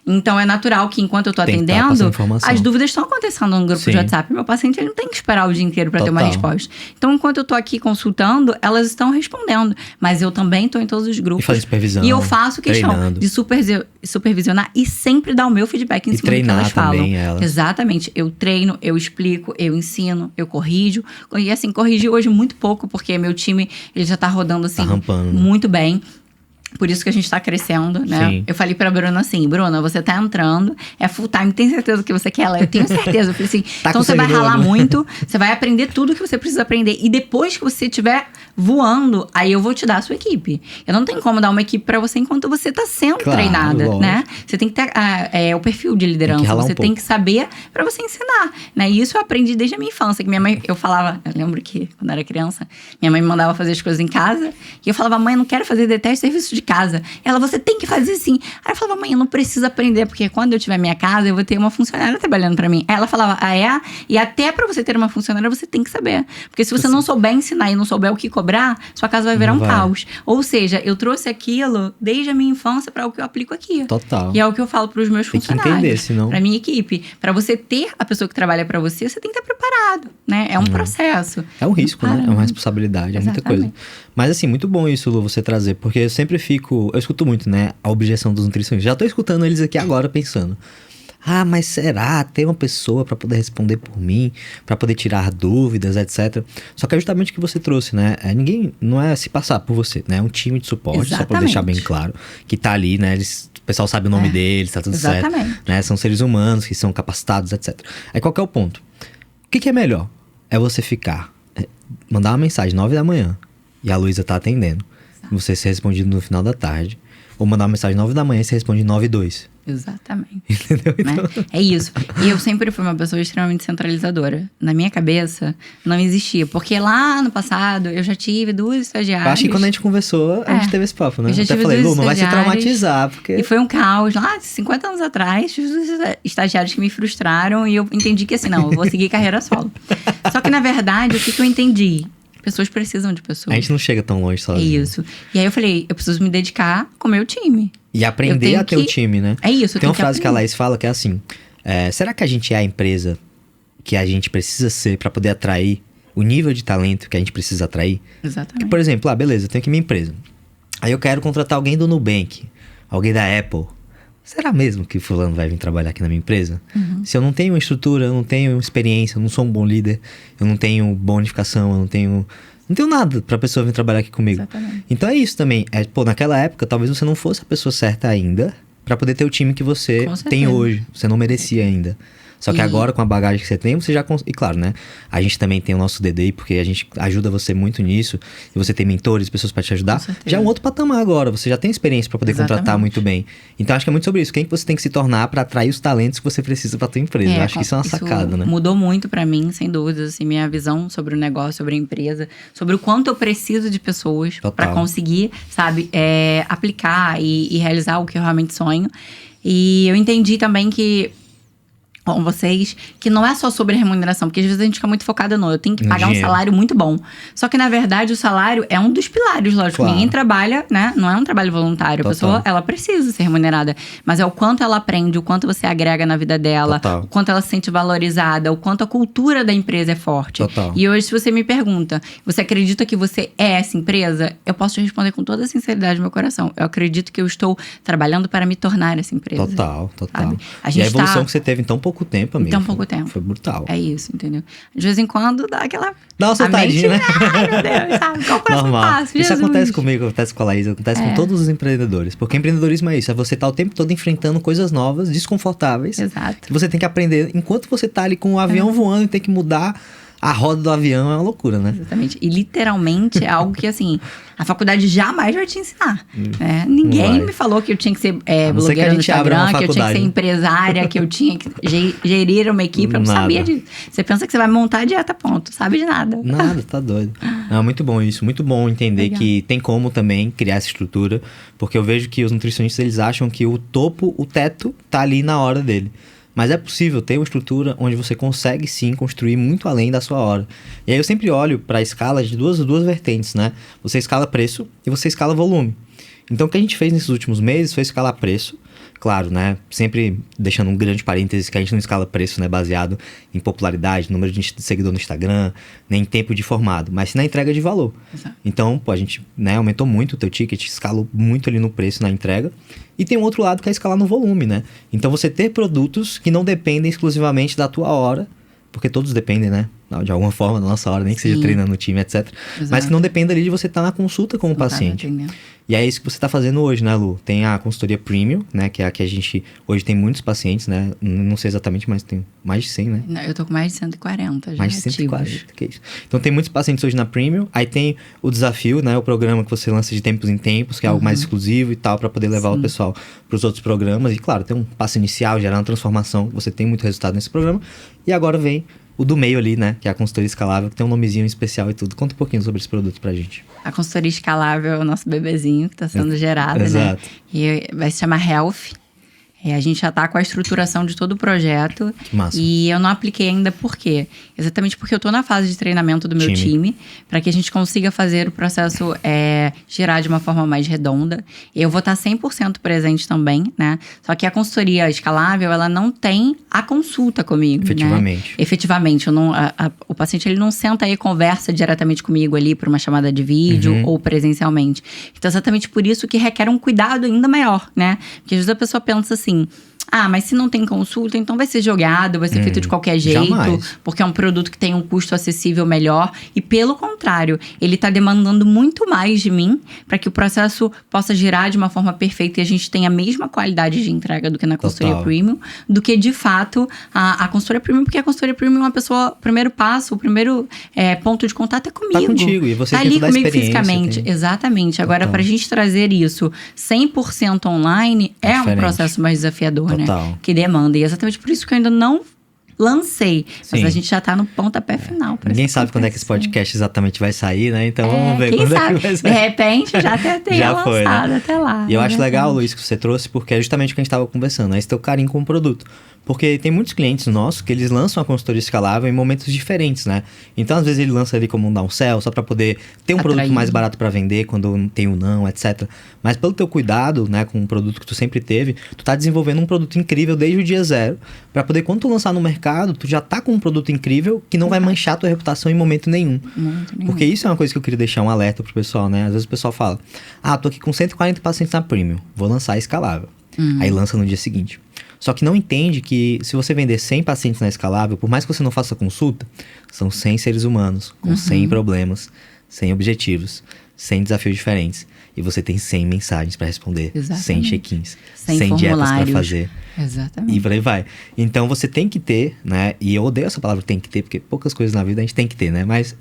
Speaker 2: Então, é natural que enquanto eu tô
Speaker 1: Tem que tá
Speaker 2: atendendo,
Speaker 1: passando informação.
Speaker 2: as dúvidas estão acontecendo no grupo
Speaker 1: Sim.
Speaker 2: de WhatsApp. Meu paciente, ele não tem que esperar o dia inteiro pra ter uma
Speaker 1: Total.
Speaker 2: resposta. Então, enquanto eu tô aqui consultando, elas estão respondendo. Mas eu também tô em todos os grupos.
Speaker 1: E fazer supervisão,
Speaker 2: E eu faço questão
Speaker 1: treinando.
Speaker 2: de supervisionar e sempre dar o meu feedback em
Speaker 1: E
Speaker 2: cima do que
Speaker 1: treinar
Speaker 2: elas falam.
Speaker 1: também elas.
Speaker 2: Exatamente. Eu treino, eu explico, eu ensino, eu corrijo. E assim, corrigi hoje muito pouco, porque meu time, ele já tá rodando assim,
Speaker 1: Tá rampando, né?
Speaker 2: muito bem. Por isso que a gente tá crescendo, né?
Speaker 1: Sim.
Speaker 2: Eu falei pra Bruna assim, Bruna, você tá entrando, é full time, tem certeza que você quer ela? Eu tenho certeza. Eu falei assim,
Speaker 1: Tá
Speaker 2: então
Speaker 1: com
Speaker 2: você vai
Speaker 1: seguidor,
Speaker 2: ralar
Speaker 1: né?
Speaker 2: muito, você vai aprender tudo que você precisa aprender. E depois que você estiver voando, aí eu vou te dar a sua equipe. Eu não tenho como dar uma equipe pra você enquanto você tá sendo
Speaker 1: Claro,
Speaker 2: treinada,
Speaker 1: lógico.
Speaker 2: né? Você tem que ter o perfil de liderança,
Speaker 1: Tem que ralar um
Speaker 2: você tem
Speaker 1: pouco.
Speaker 2: que saber pra você ensinar, né? E isso eu aprendi desde a minha infância, que minha mãe, eu lembro que quando eu era criança, minha mãe me mandava fazer as coisas em casa, e eu falava, mãe, eu não quero fazer, detesto serviço de casa. Ela, você tem que fazer assim. Aí eu falava, mãe, eu não preciso aprender, porque quando eu tiver minha casa, eu vou ter uma funcionária trabalhando pra mim. Aí ela falava, E até pra você ter uma funcionária, você tem que saber. Porque se você não souber ensinar e não souber o que cobrar, sua casa vai virar
Speaker 1: Não
Speaker 2: um
Speaker 1: vai.
Speaker 2: caos. Ou seja, eu trouxe aquilo desde a minha infância pra o que eu aplico aqui.
Speaker 1: Total.
Speaker 2: E é o que eu falo pros meus
Speaker 1: Tem que
Speaker 2: funcionários.
Speaker 1: entender, senão-
Speaker 2: Pra minha equipe. Pra você ter a pessoa que trabalha pra você, você tem que estar preparado, né? É um processo.
Speaker 1: É um risco, né? É uma
Speaker 2: Caramba.
Speaker 1: responsabilidade, é muita coisa.
Speaker 2: Exatamente.
Speaker 1: Mas assim, muito bom isso, Lu, você trazer. Porque eu sempre fico... Eu escuto muito, né? A objeção dos nutricionistas. Já tô escutando eles aqui agora, pensando. Ah, mas será? Tem uma pessoa para poder responder por mim, para poder tirar dúvidas, etc. Só que é justamente o que você trouxe, né? Ninguém, não é se passar por você, né? É um time de suporte, só para deixar bem claro, que tá ali, né? O pessoal sabe o nome deles, tá tudo certo. Né? São seres humanos que são capacitados, etc. Aí qual que é o ponto? O que é melhor? É você mandar uma mensagem 9 da manhã e a Luísa tá atendendo. E você ser respondido no final da tarde. Ou mandar uma mensagem 9 da manhã e você responde 9 e 2.
Speaker 2: Exatamente.
Speaker 1: Entendeu? Então...
Speaker 2: Né? É isso. E eu sempre fui uma pessoa extremamente centralizadora. Na minha cabeça, não existia. Porque lá no passado, eu já tive 2 estagiários.
Speaker 1: Eu acho que quando a gente conversou, a gente teve esse papo, né?
Speaker 2: Eu já
Speaker 1: até
Speaker 2: tive
Speaker 1: falei,
Speaker 2: 2
Speaker 1: Lu, não vai se traumatizar, porque...
Speaker 2: E foi um caos. Lá, 50 anos atrás, tive 2 estagiários que me frustraram. E eu entendi que assim, não, eu vou seguir carreira solo. Só que, na verdade, o que eu entendi? Pessoas precisam de pessoas.
Speaker 1: A gente não chega tão longe sozinho.
Speaker 2: É isso. E aí eu falei, eu preciso me dedicar com o meu time.
Speaker 1: E aprender a ter o time, né?
Speaker 2: É isso.
Speaker 1: Tem uma frase que a Laís fala que é assim: será que a gente é a empresa que a gente precisa ser para poder atrair o nível de talento que a gente precisa atrair?
Speaker 2: Exatamente.
Speaker 1: Porque, por exemplo, beleza, eu tenho aqui minha empresa. Aí eu quero contratar alguém do Nubank, alguém da Apple. Será mesmo que fulano vai vir trabalhar aqui na minha empresa? Se eu não tenho estrutura, eu não tenho experiência, eu não sou um bom líder, eu não tenho bonificação, eu não tenho nada pra pessoa vir trabalhar aqui comigo.
Speaker 2: Exatamente.
Speaker 1: Então é isso também. Naquela época, talvez você não fosse a pessoa certa ainda pra poder ter o time que você tem hoje. Você não merecia ainda. Só que agora, com a bagagem que você tem, você já... E claro, né? A gente também tem o nosso DD, porque a gente ajuda você muito nisso. E você tem mentores, pessoas pra te ajudar. Já é um outro patamar agora. Você já tem experiência pra poder contratar muito bem. Então, acho que é muito sobre isso. Quem que você tem que se tornar pra atrair os talentos que você precisa pra tua empresa? Eu acho que isso é uma sacada, né?
Speaker 2: Mudou muito pra mim, sem dúvidas. Assim, minha visão sobre o negócio, sobre a empresa. Sobre o quanto eu preciso de pessoas pra conseguir, sabe? Aplicar e realizar o que eu realmente sonho. E eu entendi também que... com vocês, que não é só sobre remuneração, porque às vezes a gente fica muito focada eu tenho que pagar um salário muito bom. Só que, na verdade, o salário é um dos pilares, lógico. Claro. Ninguém trabalha, né? Não é um trabalho voluntário. A pessoa, ela precisa ser remunerada. Mas é o quanto ela aprende, o quanto você agrega na vida dela, o quanto ela se sente valorizada, o quanto a cultura da empresa é forte. E hoje, se você me pergunta, você acredita que você é essa empresa? Eu posso te responder com toda a sinceridade do meu coração. Eu acredito que eu estou trabalhando para me tornar essa empresa.
Speaker 1: Total. E a evolução que você teve em tão pouco tempo, amigo.
Speaker 2: Tão pouco tempo.
Speaker 1: Foi brutal.
Speaker 2: É isso, entendeu? De vez em quando dá aquela...
Speaker 1: Dá uma soltadinha, né?
Speaker 2: Ai, meu Deus, sabe? Qual o próximo passo? Jesus.
Speaker 1: Isso acontece comigo, acontece com a Laís, acontece com todos os empreendedores. Porque empreendedorismo é isso, é você estar o tempo todo enfrentando coisas novas, desconfortáveis.
Speaker 2: Exato.
Speaker 1: Que você tem que aprender. Enquanto você tá ali com o avião voando e tem que mudar a roda do avião, é uma loucura, né?
Speaker 2: Exatamente. E literalmente é algo que, assim, a faculdade jamais vai te ensinar. Ninguém me falou que eu tinha que ser blogueira no Instagram, que eu tinha que ser empresária, que eu tinha que gerir uma equipe. Eu não sabia disso. Você pensa que você vai montar a dieta, ponto. Sabe de nada.
Speaker 1: Nada, tá doido. Não, muito bom isso. Muito bom entender que tem como também criar essa estrutura. Porque eu vejo que os nutricionistas, eles acham que o teto tá ali na hora dele. Mas é possível ter uma estrutura onde você consegue sim construir muito além da sua hora. E aí eu sempre olho para a escala de duas vertentes, né? Você escala preço e você escala volume. Então o que a gente fez nesses últimos meses foi escalar preço. Claro, né? Sempre deixando um grande parênteses que a gente não escala preço, né? Baseado em popularidade, número de seguidor no Instagram, nem em tempo de formado, mas sim na entrega de valor.
Speaker 2: Exato.
Speaker 1: Então, a gente, né, aumentou muito o teu ticket, escalou muito ali no preço, na entrega. E tem um outro lado que é escalar no volume, né? Então, você ter produtos que não dependem exclusivamente da tua hora, porque todos dependem, né? De alguma forma, da nossa hora, nem que seja treinando no time, etc. Exato. Mas que não dependa ali de você estar na consulta com o paciente. E é isso que você está fazendo hoje, né, Lu? Tem a consultoria Premium, né? Que é a que a gente... Hoje tem muitos pacientes, né? Não sei exatamente, mas tem mais de 100, né?
Speaker 2: Não, eu tô com mais de 140 já.
Speaker 1: Mais de 140, que é isso. Então tem muitos pacientes hoje na Premium. Aí tem o desafio, né? O programa que você lança de tempos em tempos, que é algo mais exclusivo e tal, para poder levar o pessoal para os outros programas. E claro, tem um passo inicial, gerar uma transformação. Você tem muito resultado nesse programa. E agora vem o do meio ali, né? Que é a consultoria escalável, que tem um nomezinho especial e tudo. Conta um pouquinho sobre esse produto pra gente.
Speaker 2: A consultoria escalável é o nosso bebezinho que está sendo gerado,
Speaker 1: Exato.
Speaker 2: né? E vai se chamar Health. A gente já está com a estruturação de todo o projeto.
Speaker 1: Que massa.
Speaker 2: E eu não apliquei ainda por quê? Exatamente porque eu estou na fase de treinamento do meu time para que a gente consiga fazer o processo girar de uma forma mais redonda. Eu vou estar 100% presente também, né? Só que a consultoria escalável, ela não tem a consulta comigo,
Speaker 1: Efetivamente.
Speaker 2: Né? Efetivamente. O paciente, ele não senta aí e conversa diretamente comigo ali por uma chamada de vídeo ou presencialmente. Então, exatamente por isso que requer um cuidado ainda maior, né? Porque às vezes a pessoa pensa assim, mas se não tem consulta, então vai ser jogado, vai ser feito de qualquer jeito.
Speaker 1: Jamais.
Speaker 2: Porque é um produto que tem um custo acessível melhor. E pelo contrário, ele está demandando muito mais de mim para que o processo possa girar de uma forma perfeita e a gente tenha a mesma qualidade de entrega do que na consultoria premium, do que de fato a consultoria premium, porque a consultoria premium é uma pessoa, o primeiro passo, o primeiro ponto de contato é comigo.
Speaker 1: Tá contigo, e você
Speaker 2: tá
Speaker 1: tem
Speaker 2: ali
Speaker 1: toda a
Speaker 2: comigo
Speaker 1: experiência,
Speaker 2: fisicamente.
Speaker 1: tem...
Speaker 2: Exatamente. Agora, para a gente trazer isso 100% online, é um processo mais desafiador, né? Que demanda. E é exatamente por isso que eu ainda não lancei. Mas a gente já tá no pontapé final.
Speaker 1: Ninguém sabe quando é que esse podcast exatamente vai sair, né? Então vamos ver quando é que vai sair.
Speaker 2: De repente já até
Speaker 1: já
Speaker 2: lançado,
Speaker 1: foi, né?
Speaker 2: até lá.
Speaker 1: E eu acho legal, Luiz, que você trouxe, porque é justamente o que a gente estava conversando, é esse teu carinho com o produto. Porque tem muitos clientes nossos que eles lançam a consultoria escalável em momentos diferentes, né? Então, às vezes, ele lança ali como um downsell, só para poder ter um produto mais barato para vender quando tem um não, etc. Mas pelo teu cuidado, né, com o produto que tu sempre teve, tu tá desenvolvendo um produto incrível desde o dia zero, para poder, quando tu lançar no mercado, tu já tá com um produto incrível que não vai manchar a tua reputação em momento nenhum. Porque isso é uma coisa que eu queria deixar um alerta pro pessoal, né? Às vezes o pessoal fala, tô aqui com 140 pacientes na Premium, vou lançar a escalável. Aí lança no dia seguinte. Só que não entende que se você vender 100 pacientes na escalável, por mais que você não faça consulta, são 100 seres humanos, com 100 problemas, 100 objetivos, 100 desafios diferentes. E você tem 100 mensagens para responder, 100 check-ins, 100 dietas para fazer.
Speaker 2: Exatamente.
Speaker 1: E por aí vai. Então você tem que ter, né? E eu odeio essa palavra tem que ter, porque poucas coisas na vida a gente tem que ter, né? Mas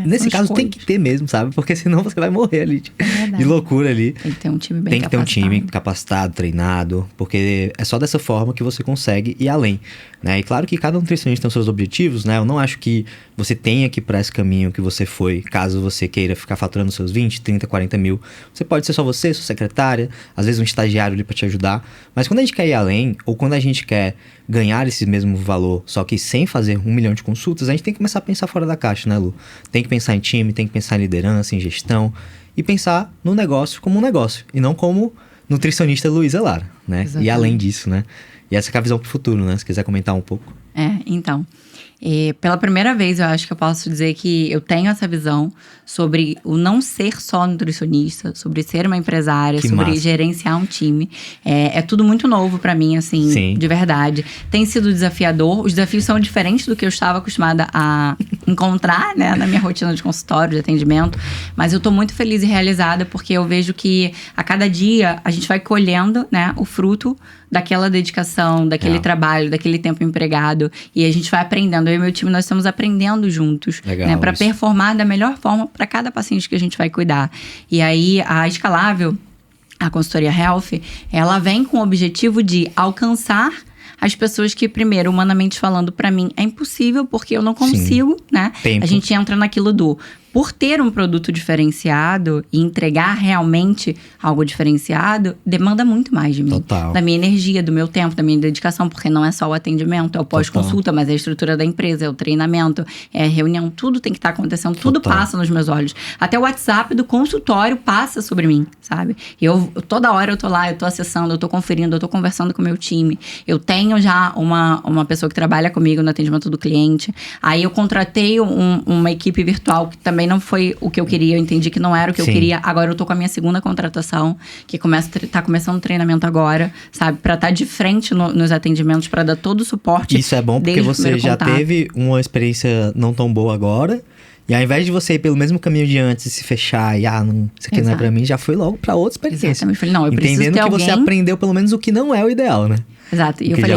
Speaker 1: nesse caso tem que ter mesmo, sabe? Porque senão você vai morrer ali de loucura ali.
Speaker 2: Tem que ter um time bem
Speaker 1: Tem que ter um time capacitado, treinado, porque é só dessa forma que você consegue ir além, né? E claro que cada nutricionista tem os seus objetivos, né? Eu não acho que você tenha que ir para esse caminho que você foi, caso você queira ficar faturando seus 20, 30, 40 mil. Você pode ser só você, sua secretária, às vezes um estagiário ali para te ajudar. Mas quando a gente quer ir além, ou quando a gente quer ganhar esse mesmo valor, só que sem fazer 1 milhão de consultas, a gente tem que começar a pensar fora da caixa, né, Lu? Tem que pensar em time, tem que pensar em liderança, em gestão e pensar no negócio como um negócio e não como nutricionista Luísa Lara, né? Exatamente. E além disso, né? E essa é a visão pro futuro, né? Se quiser comentar um pouco.
Speaker 2: Então, pela primeira vez eu acho que eu posso dizer que eu tenho essa visão sobre o não ser só nutricionista, sobre ser uma empresária, sobre gerenciar um time. É tudo muito novo pra mim, assim, Sim. de verdade. Tem sido desafiador, os desafios são diferentes do que eu estava acostumada a encontrar, né, na minha rotina de consultório, de atendimento, mas eu tô muito feliz e realizada porque eu vejo que a cada dia a gente vai colhendo, né, o fruto daquela dedicação, daquele trabalho, daquele tempo empregado, e a gente vai aprendendo. Eu e meu time, nós estamos aprendendo juntos, né, para performar da melhor forma para cada paciente que a gente vai cuidar. E aí, a Escalável, a consultoria Health, ela vem com o objetivo de alcançar as pessoas que, primeiro, humanamente falando, para mim é impossível, porque eu não consigo, Sim. né?
Speaker 1: Tempo.
Speaker 2: A gente entra naquilo do... Por ter um produto diferenciado e entregar realmente algo diferenciado, demanda muito mais de mim.
Speaker 1: Total.
Speaker 2: Da minha energia, do meu tempo, da minha dedicação, porque não é só o atendimento, é o pós-consulta, mas é a estrutura da empresa, é o treinamento, é a reunião, tudo tem que estar acontecendo, tudo passa nos meus olhos. Até o WhatsApp do consultório passa sobre mim, sabe? Toda hora eu tô lá, eu tô acessando, eu tô conferindo, eu tô conversando com o meu time. Eu tenho já uma pessoa que trabalha comigo no atendimento do cliente. Aí eu contratei uma equipe virtual que também não foi o que eu queria, eu entendi que não era o que Sim. eu queria. Agora eu tô com a minha segunda contratação, que tá começando o treinamento agora, sabe? Pra estar de frente nos atendimentos, pra dar todo o suporte.
Speaker 1: Isso é bom porque você já teve uma experiência não tão boa agora. E ao invés de você ir pelo mesmo caminho de antes e se fechar e não, isso aqui não é pra mim, já foi logo pra outra experiência.
Speaker 2: Exatamente. Eu falei, não, eu preciso ter
Speaker 1: Entendendo que
Speaker 2: alguém...
Speaker 1: você aprendeu pelo menos o que não é o ideal, né?
Speaker 2: Exato. E eu falei,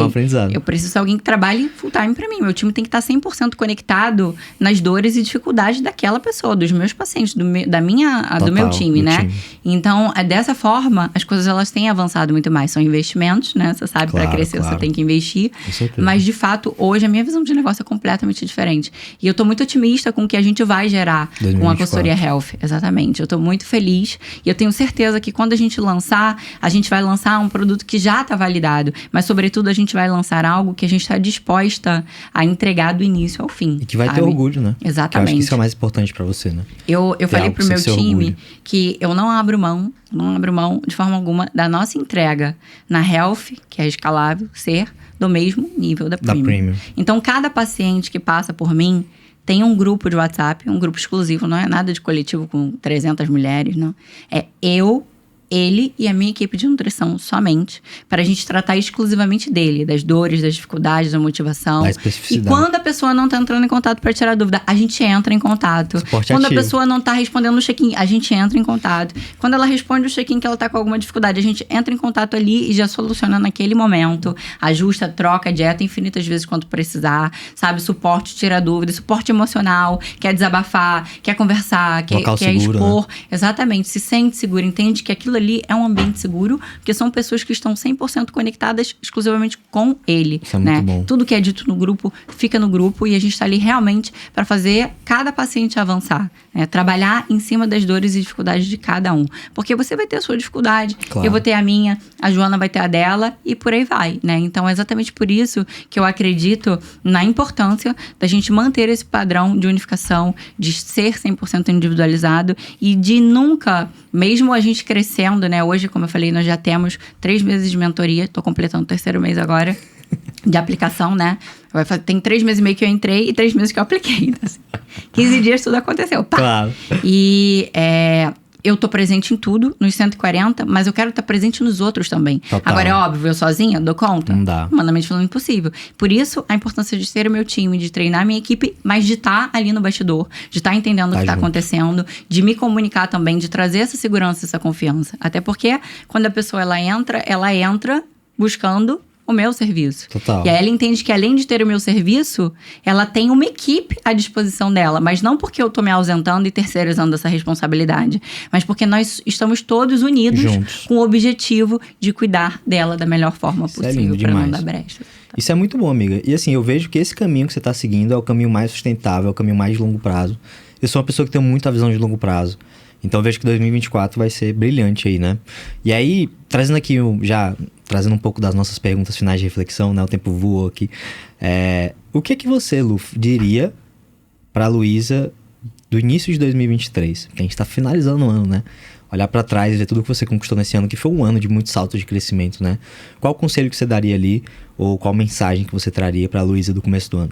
Speaker 2: eu preciso ser alguém que trabalhe full time pra mim. Meu time tem que estar 100% conectado nas dores e dificuldades daquela pessoa, dos meus pacientes, do meu time, né? Então, dessa forma, as coisas elas têm avançado muito mais. São investimentos, né? Você sabe, pra crescer você tem que investir. Mas, de fato, hoje a minha visão de negócio é completamente diferente. E eu tô muito otimista com o que a gente vai gerar 2024. Com a consultoria Health. Exatamente. Eu tô muito feliz. E eu tenho certeza que quando a gente vai lançar um produto que já tá validado. Mas, sobretudo, a gente vai lançar algo que a gente está disposta a entregar do início ao fim.
Speaker 1: E que vai ter orgulho, né?
Speaker 2: Exatamente.
Speaker 1: Que eu acho que isso é o mais importante pra você, né?
Speaker 2: Eu falei pro meu time que eu não abro mão de forma alguma da nossa entrega na Health, que é escalável, ser do mesmo nível da Premium. Então, cada paciente que passa por mim tem um grupo de WhatsApp, um grupo exclusivo, não é nada de coletivo com 300 mulheres, não. É eu ele e a minha equipe de nutrição somente, para a gente tratar exclusivamente dele, das dores, das dificuldades, da motivação.
Speaker 1: Da
Speaker 2: E
Speaker 1: especificidade.
Speaker 2: quando a pessoa não tá entrando em contato para tirar dúvida, a gente entra em contato.
Speaker 1: Suporte
Speaker 2: Quando
Speaker 1: ativo.
Speaker 2: a pessoa não tá respondendo o check-in, a gente entra em contato. Quando ela responde o check-in que ela tá com alguma dificuldade, a gente entra em contato ali e já soluciona naquele momento. Ajusta, troca, dieta infinitas vezes quanto precisar, sabe? Suporte, tira dúvida, suporte emocional, quer desabafar, quer conversar, quer
Speaker 1: Local seguro,
Speaker 2: expor. Exatamente, se sente seguro, entende que aquilo ali é um ambiente seguro, porque são pessoas que estão 100% conectadas exclusivamente com ele.
Speaker 1: Isso é
Speaker 2: né?
Speaker 1: muito bom.
Speaker 2: Tudo que é dito no grupo, fica no grupo e a gente está ali realmente para fazer cada paciente avançar. Né? Trabalhar em cima das dores e dificuldades de cada um. Porque você vai ter a sua dificuldade,
Speaker 1: Claro.
Speaker 2: eu vou ter a minha, a Joana vai ter a dela e por aí vai. Né? Então é exatamente por isso que eu acredito na importância da gente manter esse padrão de unificação, de ser 100% individualizado e de nunca, mesmo a gente crescendo, né? Hoje, como eu falei, nós já temos 3 meses de mentoria, tô completando o 3º mês agora, de aplicação, né? Tem 3 meses e meio que eu entrei e 3 meses que eu apliquei. Então, assim, 15 dias tudo aconteceu. Pá!
Speaker 1: Claro.
Speaker 2: E eu tô presente em tudo, nos 140, mas eu quero estar presente nos outros também.
Speaker 1: Total.
Speaker 2: Agora, é óbvio, eu sozinha dou conta?
Speaker 1: Não dá.
Speaker 2: Humanamente falando, impossível. Por isso, a importância de ter o meu time, de treinar a minha equipe, mas de estar ali no bastidor, de estar entendendo o que está
Speaker 1: junto.
Speaker 2: acontecendo, de me comunicar também, de trazer essa segurança, essa confiança. Até porque, quando a pessoa ela entra buscando o meu serviço.
Speaker 1: Total.
Speaker 2: E aí ela entende que além de ter o meu serviço, ela tem uma equipe à disposição dela. Mas não porque eu tô me ausentando e terceirizando essa responsabilidade. Mas porque nós estamos todos unidos
Speaker 1: Juntos.
Speaker 2: com o objetivo de cuidar dela da melhor forma
Speaker 1: Isso é
Speaker 2: possível.
Speaker 1: lindo
Speaker 2: Pra não
Speaker 1: demais.
Speaker 2: dar brecha.
Speaker 1: Isso é muito bom, amiga. E assim, eu vejo que esse caminho que você tá seguindo é o caminho mais sustentável, é o caminho mais de longo prazo. Eu sou uma pessoa que tem muita visão de longo prazo. Então eu vejo que 2024 vai ser brilhante aí, né? E aí, trazendo um pouco das nossas perguntas finais de reflexão, né? O tempo voa aqui. O que você, Lu, diria pra Luísa do início de 2023? Que a gente tá finalizando o ano, né? Olhar pra trás e ver tudo que você conquistou nesse ano, que foi um ano de muito salto de crescimento, né? Qual conselho que você daria ali? Ou qual mensagem que você traria pra Luísa do começo do ano?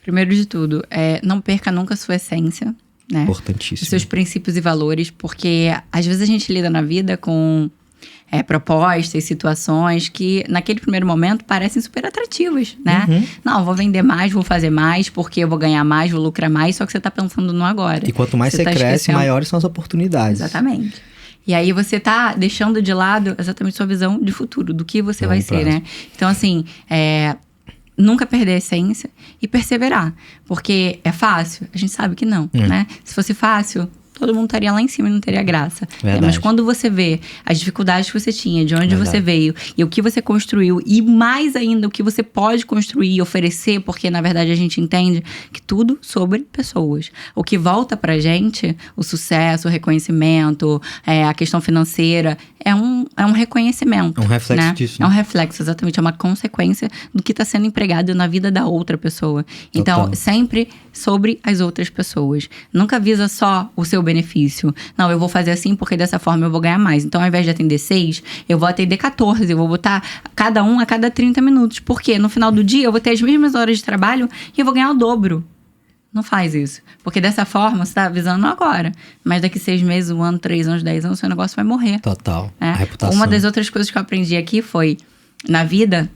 Speaker 2: Primeiro de tudo, não perca nunca a sua essência, né?
Speaker 1: Importantíssimo.
Speaker 2: Os seus princípios e valores, porque às vezes a gente lida na vida com propostas, situações que naquele primeiro momento parecem super atrativas, né?
Speaker 1: Uhum.
Speaker 2: Não, vou vender mais, vou fazer mais, porque eu vou ganhar mais, vou lucrar mais, só que você tá pensando no agora.
Speaker 1: E quanto mais você
Speaker 2: tá
Speaker 1: cresce,
Speaker 2: esquecendo.
Speaker 1: maiores são as oportunidades.
Speaker 2: Exatamente. E aí você tá deixando de lado exatamente sua visão de futuro, do que você vai ser, né? Então, assim, nunca perder a essência e perseverar. Porque é fácil? A gente sabe que não, né? Se fosse fácil, todo mundo estaria lá em cima e não teria graça. Mas quando você vê as dificuldades que você tinha, de onde você veio e o que você construiu, e mais ainda o que você pode construir e oferecer, porque na verdade a gente entende que tudo sobre pessoas. O que volta pra gente, o sucesso, o reconhecimento, a questão financeira, é um reconhecimento.
Speaker 1: É um reflexo
Speaker 2: né?
Speaker 1: disso.
Speaker 2: É um reflexo, exatamente. É uma consequência do que está sendo empregado na vida da outra pessoa. Então,
Speaker 1: Total.
Speaker 2: sempre sobre as outras pessoas. Nunca visa só o seu benefício. Não, eu vou fazer assim porque dessa forma eu vou ganhar mais. Então, ao invés de atender 6, eu vou atender 14. Eu vou botar cada um a cada 30 minutos. Porque no final do dia eu vou ter as mesmas horas de trabalho e eu vou ganhar o dobro. Não faz isso. Porque dessa forma, você tá avisando agora. Mas daqui 6 meses, 1 ano, 3 anos, 10 anos, seu negócio vai morrer.
Speaker 1: Total.
Speaker 2: É.
Speaker 1: A reputação.
Speaker 2: Uma das outras coisas que eu aprendi aqui foi, na vida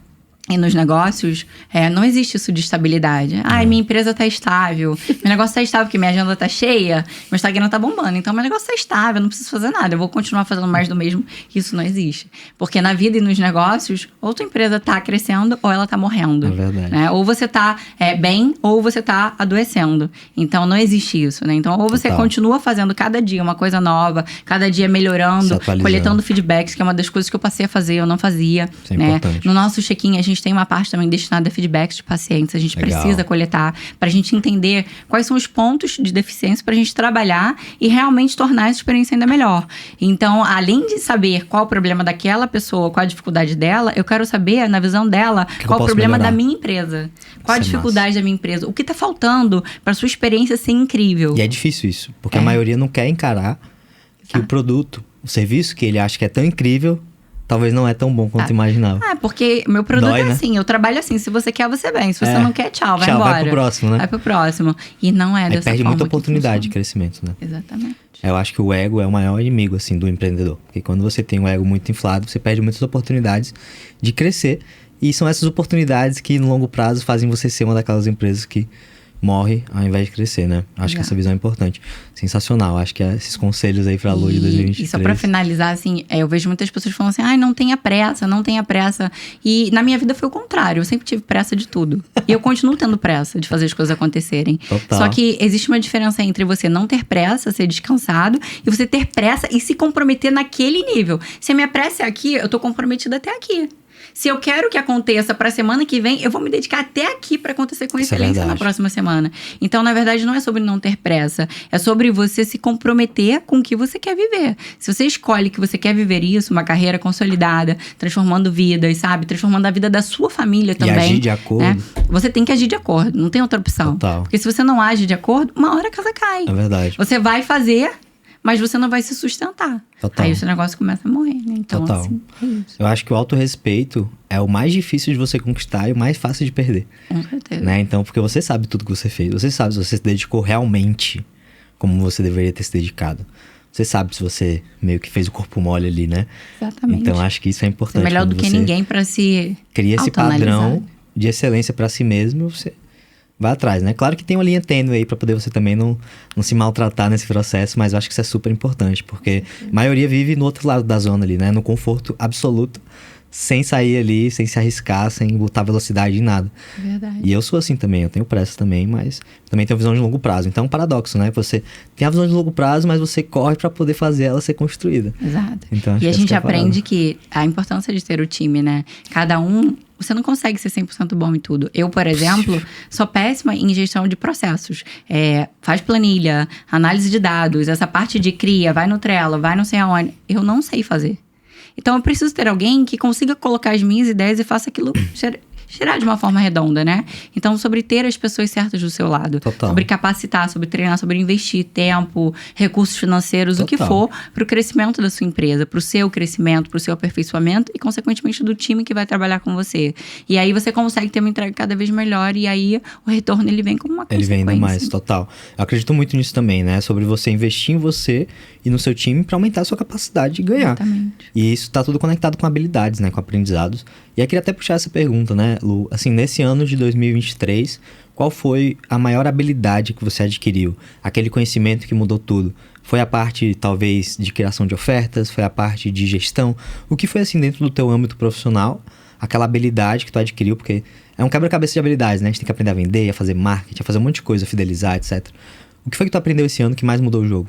Speaker 2: e nos negócios, não existe isso de estabilidade. Minha empresa tá estável, meu negócio tá estável, porque minha agenda tá cheia, meu Instagram tá bombando, então meu negócio tá estável, eu não preciso fazer nada, eu vou continuar fazendo mais do mesmo. Isso não existe. Porque na vida e nos negócios, ou tua empresa tá crescendo, ou ela tá morrendo.
Speaker 1: É verdade.
Speaker 2: Né? Ou você tá bem, ou você tá adoecendo. Então não existe isso, né? Então, ou você
Speaker 1: Total.
Speaker 2: continua fazendo cada dia uma coisa nova, cada dia melhorando,
Speaker 1: Se atualizando.
Speaker 2: coletando feedbacks, que é uma das coisas que eu passei a fazer, eu não fazia.
Speaker 1: Isso é
Speaker 2: né?
Speaker 1: importante.
Speaker 2: No nosso check-in, a gente tem uma parte também destinada a feedbacks de pacientes. A gente
Speaker 1: Legal.
Speaker 2: precisa coletar pra gente entender quais são os pontos de deficiência pra gente trabalhar e realmente tornar essa experiência ainda melhor. Então, além de saber qual o problema daquela pessoa, qual a dificuldade dela, eu quero saber, na visão dela,
Speaker 1: que
Speaker 2: qual
Speaker 1: eu
Speaker 2: o
Speaker 1: posso
Speaker 2: problema
Speaker 1: melhorar?
Speaker 2: da minha empresa. Qual a
Speaker 1: Isso é
Speaker 2: dificuldade da minha empresa. O que tá faltando pra sua experiência ser incrível.
Speaker 1: E é difícil isso, porque a maioria não quer encarar que o produto, o serviço que ele acha que é tão incrível, talvez não é tão bom quanto imaginava.
Speaker 2: Porque meu produto
Speaker 1: Dói,
Speaker 2: é
Speaker 1: né?
Speaker 2: assim, eu trabalho assim, se você quer, você vem. Se você não quer, tchau, vai embora.
Speaker 1: Vai pro próximo, né?
Speaker 2: Vai pro próximo. E não é
Speaker 1: Aí
Speaker 2: dessa
Speaker 1: perde
Speaker 2: forma
Speaker 1: muita
Speaker 2: que
Speaker 1: oportunidade de
Speaker 2: funciona.
Speaker 1: crescimento, né?
Speaker 2: Exatamente.
Speaker 1: Eu acho que o ego é o maior inimigo, assim, do empreendedor. Porque quando você tem um ego muito inflado, você perde muitas oportunidades de crescer. E são essas oportunidades que, no longo prazo, fazem você ser uma daquelas empresas que morre ao invés de crescer, né? Acho que essa visão é importante. Sensacional. Acho que esses conselhos aí pra Lu de 2023.
Speaker 2: E só pra finalizar, assim, eu vejo muitas pessoas falando assim, não tenha pressa, não tenha pressa. E na minha vida foi o contrário, eu sempre tive pressa de tudo. E eu continuo tendo pressa de fazer as coisas acontecerem.
Speaker 1: Total.
Speaker 2: Só que existe uma diferença entre você não ter pressa, ser descansado, e você ter pressa e se comprometer naquele nível. Se a minha pressa é aqui, eu tô comprometida até aqui. Se eu quero que aconteça pra semana que vem, eu vou me dedicar até aqui pra acontecer com excelência na próxima semana. Então, na verdade, não é sobre não ter pressa. É sobre você se comprometer com o que você quer viver. Se você escolhe que você quer viver isso, uma carreira consolidada, transformando vidas, sabe? Transformando a vida da sua família também.
Speaker 1: E agir de acordo.
Speaker 2: Né? Você tem que agir de acordo, não tem outra opção.
Speaker 1: Total.
Speaker 2: Porque se você não age de acordo, uma hora a casa cai.
Speaker 1: É verdade.
Speaker 2: Você vai fazer, mas você não vai se sustentar.
Speaker 1: Total.
Speaker 2: Aí o seu negócio começa a morrer, né? Então,
Speaker 1: Total.
Speaker 2: assim, é isso.
Speaker 1: Eu acho que o autorrespeito é o mais difícil de você conquistar e o mais fácil de perder.
Speaker 2: Com certeza.
Speaker 1: Né? Então, porque você sabe tudo que você fez. Você sabe se você se dedicou realmente como você deveria ter se dedicado. Você sabe se você meio que fez o corpo mole ali, né?
Speaker 2: Exatamente.
Speaker 1: Então, acho que isso é importante.
Speaker 2: Você é melhor do que
Speaker 1: você
Speaker 2: ninguém pra se
Speaker 1: cria esse
Speaker 2: autoanalisar.
Speaker 1: padrão de excelência pra si mesmo, você vai atrás, né? Claro que tem uma linha tênue aí pra poder você também não se maltratar nesse processo, mas eu acho que isso é super importante, porque a maioria vive no outro lado da zona ali, né? No conforto absoluto, sem sair ali, sem se arriscar, sem botar velocidade em nada.
Speaker 2: Verdade.
Speaker 1: E eu sou assim também, eu tenho pressa também, mas também tenho visão de longo prazo. Então é um paradoxo, né? Você tem a visão de longo prazo, mas você corre pra poder fazer ela ser construída.
Speaker 2: Exato.
Speaker 1: Então, acho
Speaker 2: E a
Speaker 1: que essa
Speaker 2: gente
Speaker 1: que é a parada.
Speaker 2: aprende que a importância de ter o time, né? Cada um, você não consegue ser 100% bom em tudo. Eu, por exemplo, sou péssima em gestão de processos. Faz planilha, análise de dados, essa parte de cria, vai no Trello, vai não sei aonde. Eu não sei fazer. Então, eu preciso ter alguém que consiga colocar as minhas ideias e faça aquilo girar de uma forma redonda, né? Então, sobre ter as pessoas certas do seu lado.
Speaker 1: Total.
Speaker 2: Sobre capacitar, sobre treinar, sobre investir tempo, recursos financeiros, o que for, para o crescimento da sua empresa, para o seu crescimento, para o seu aperfeiçoamento e, consequentemente, do time que vai trabalhar com você. E aí, você consegue ter uma entrega cada vez melhor e aí o retorno, ele vem como uma consequência.
Speaker 1: Ele vem ainda mais, total. Eu acredito muito nisso também, né? Sobre você investir em você e no seu time para aumentar a sua capacidade de ganhar.
Speaker 2: Exatamente.
Speaker 1: E isso tá tudo conectado com habilidades, né? Com aprendizados. E aí, queria até puxar essa pergunta, né, Lu? Assim, nesse ano de 2023, qual foi a maior habilidade que você adquiriu? Aquele conhecimento que mudou tudo? Foi a parte, talvez, de criação de ofertas? Foi a parte de gestão? O que foi, assim, dentro do teu âmbito profissional? Aquela habilidade que tu adquiriu? Porque é um quebra-cabeça de habilidades, né? A gente tem que aprender a vender, a fazer marketing, a fazer um monte de coisa, a fidelizar, etc. O que foi que tu aprendeu esse ano que mais mudou o jogo?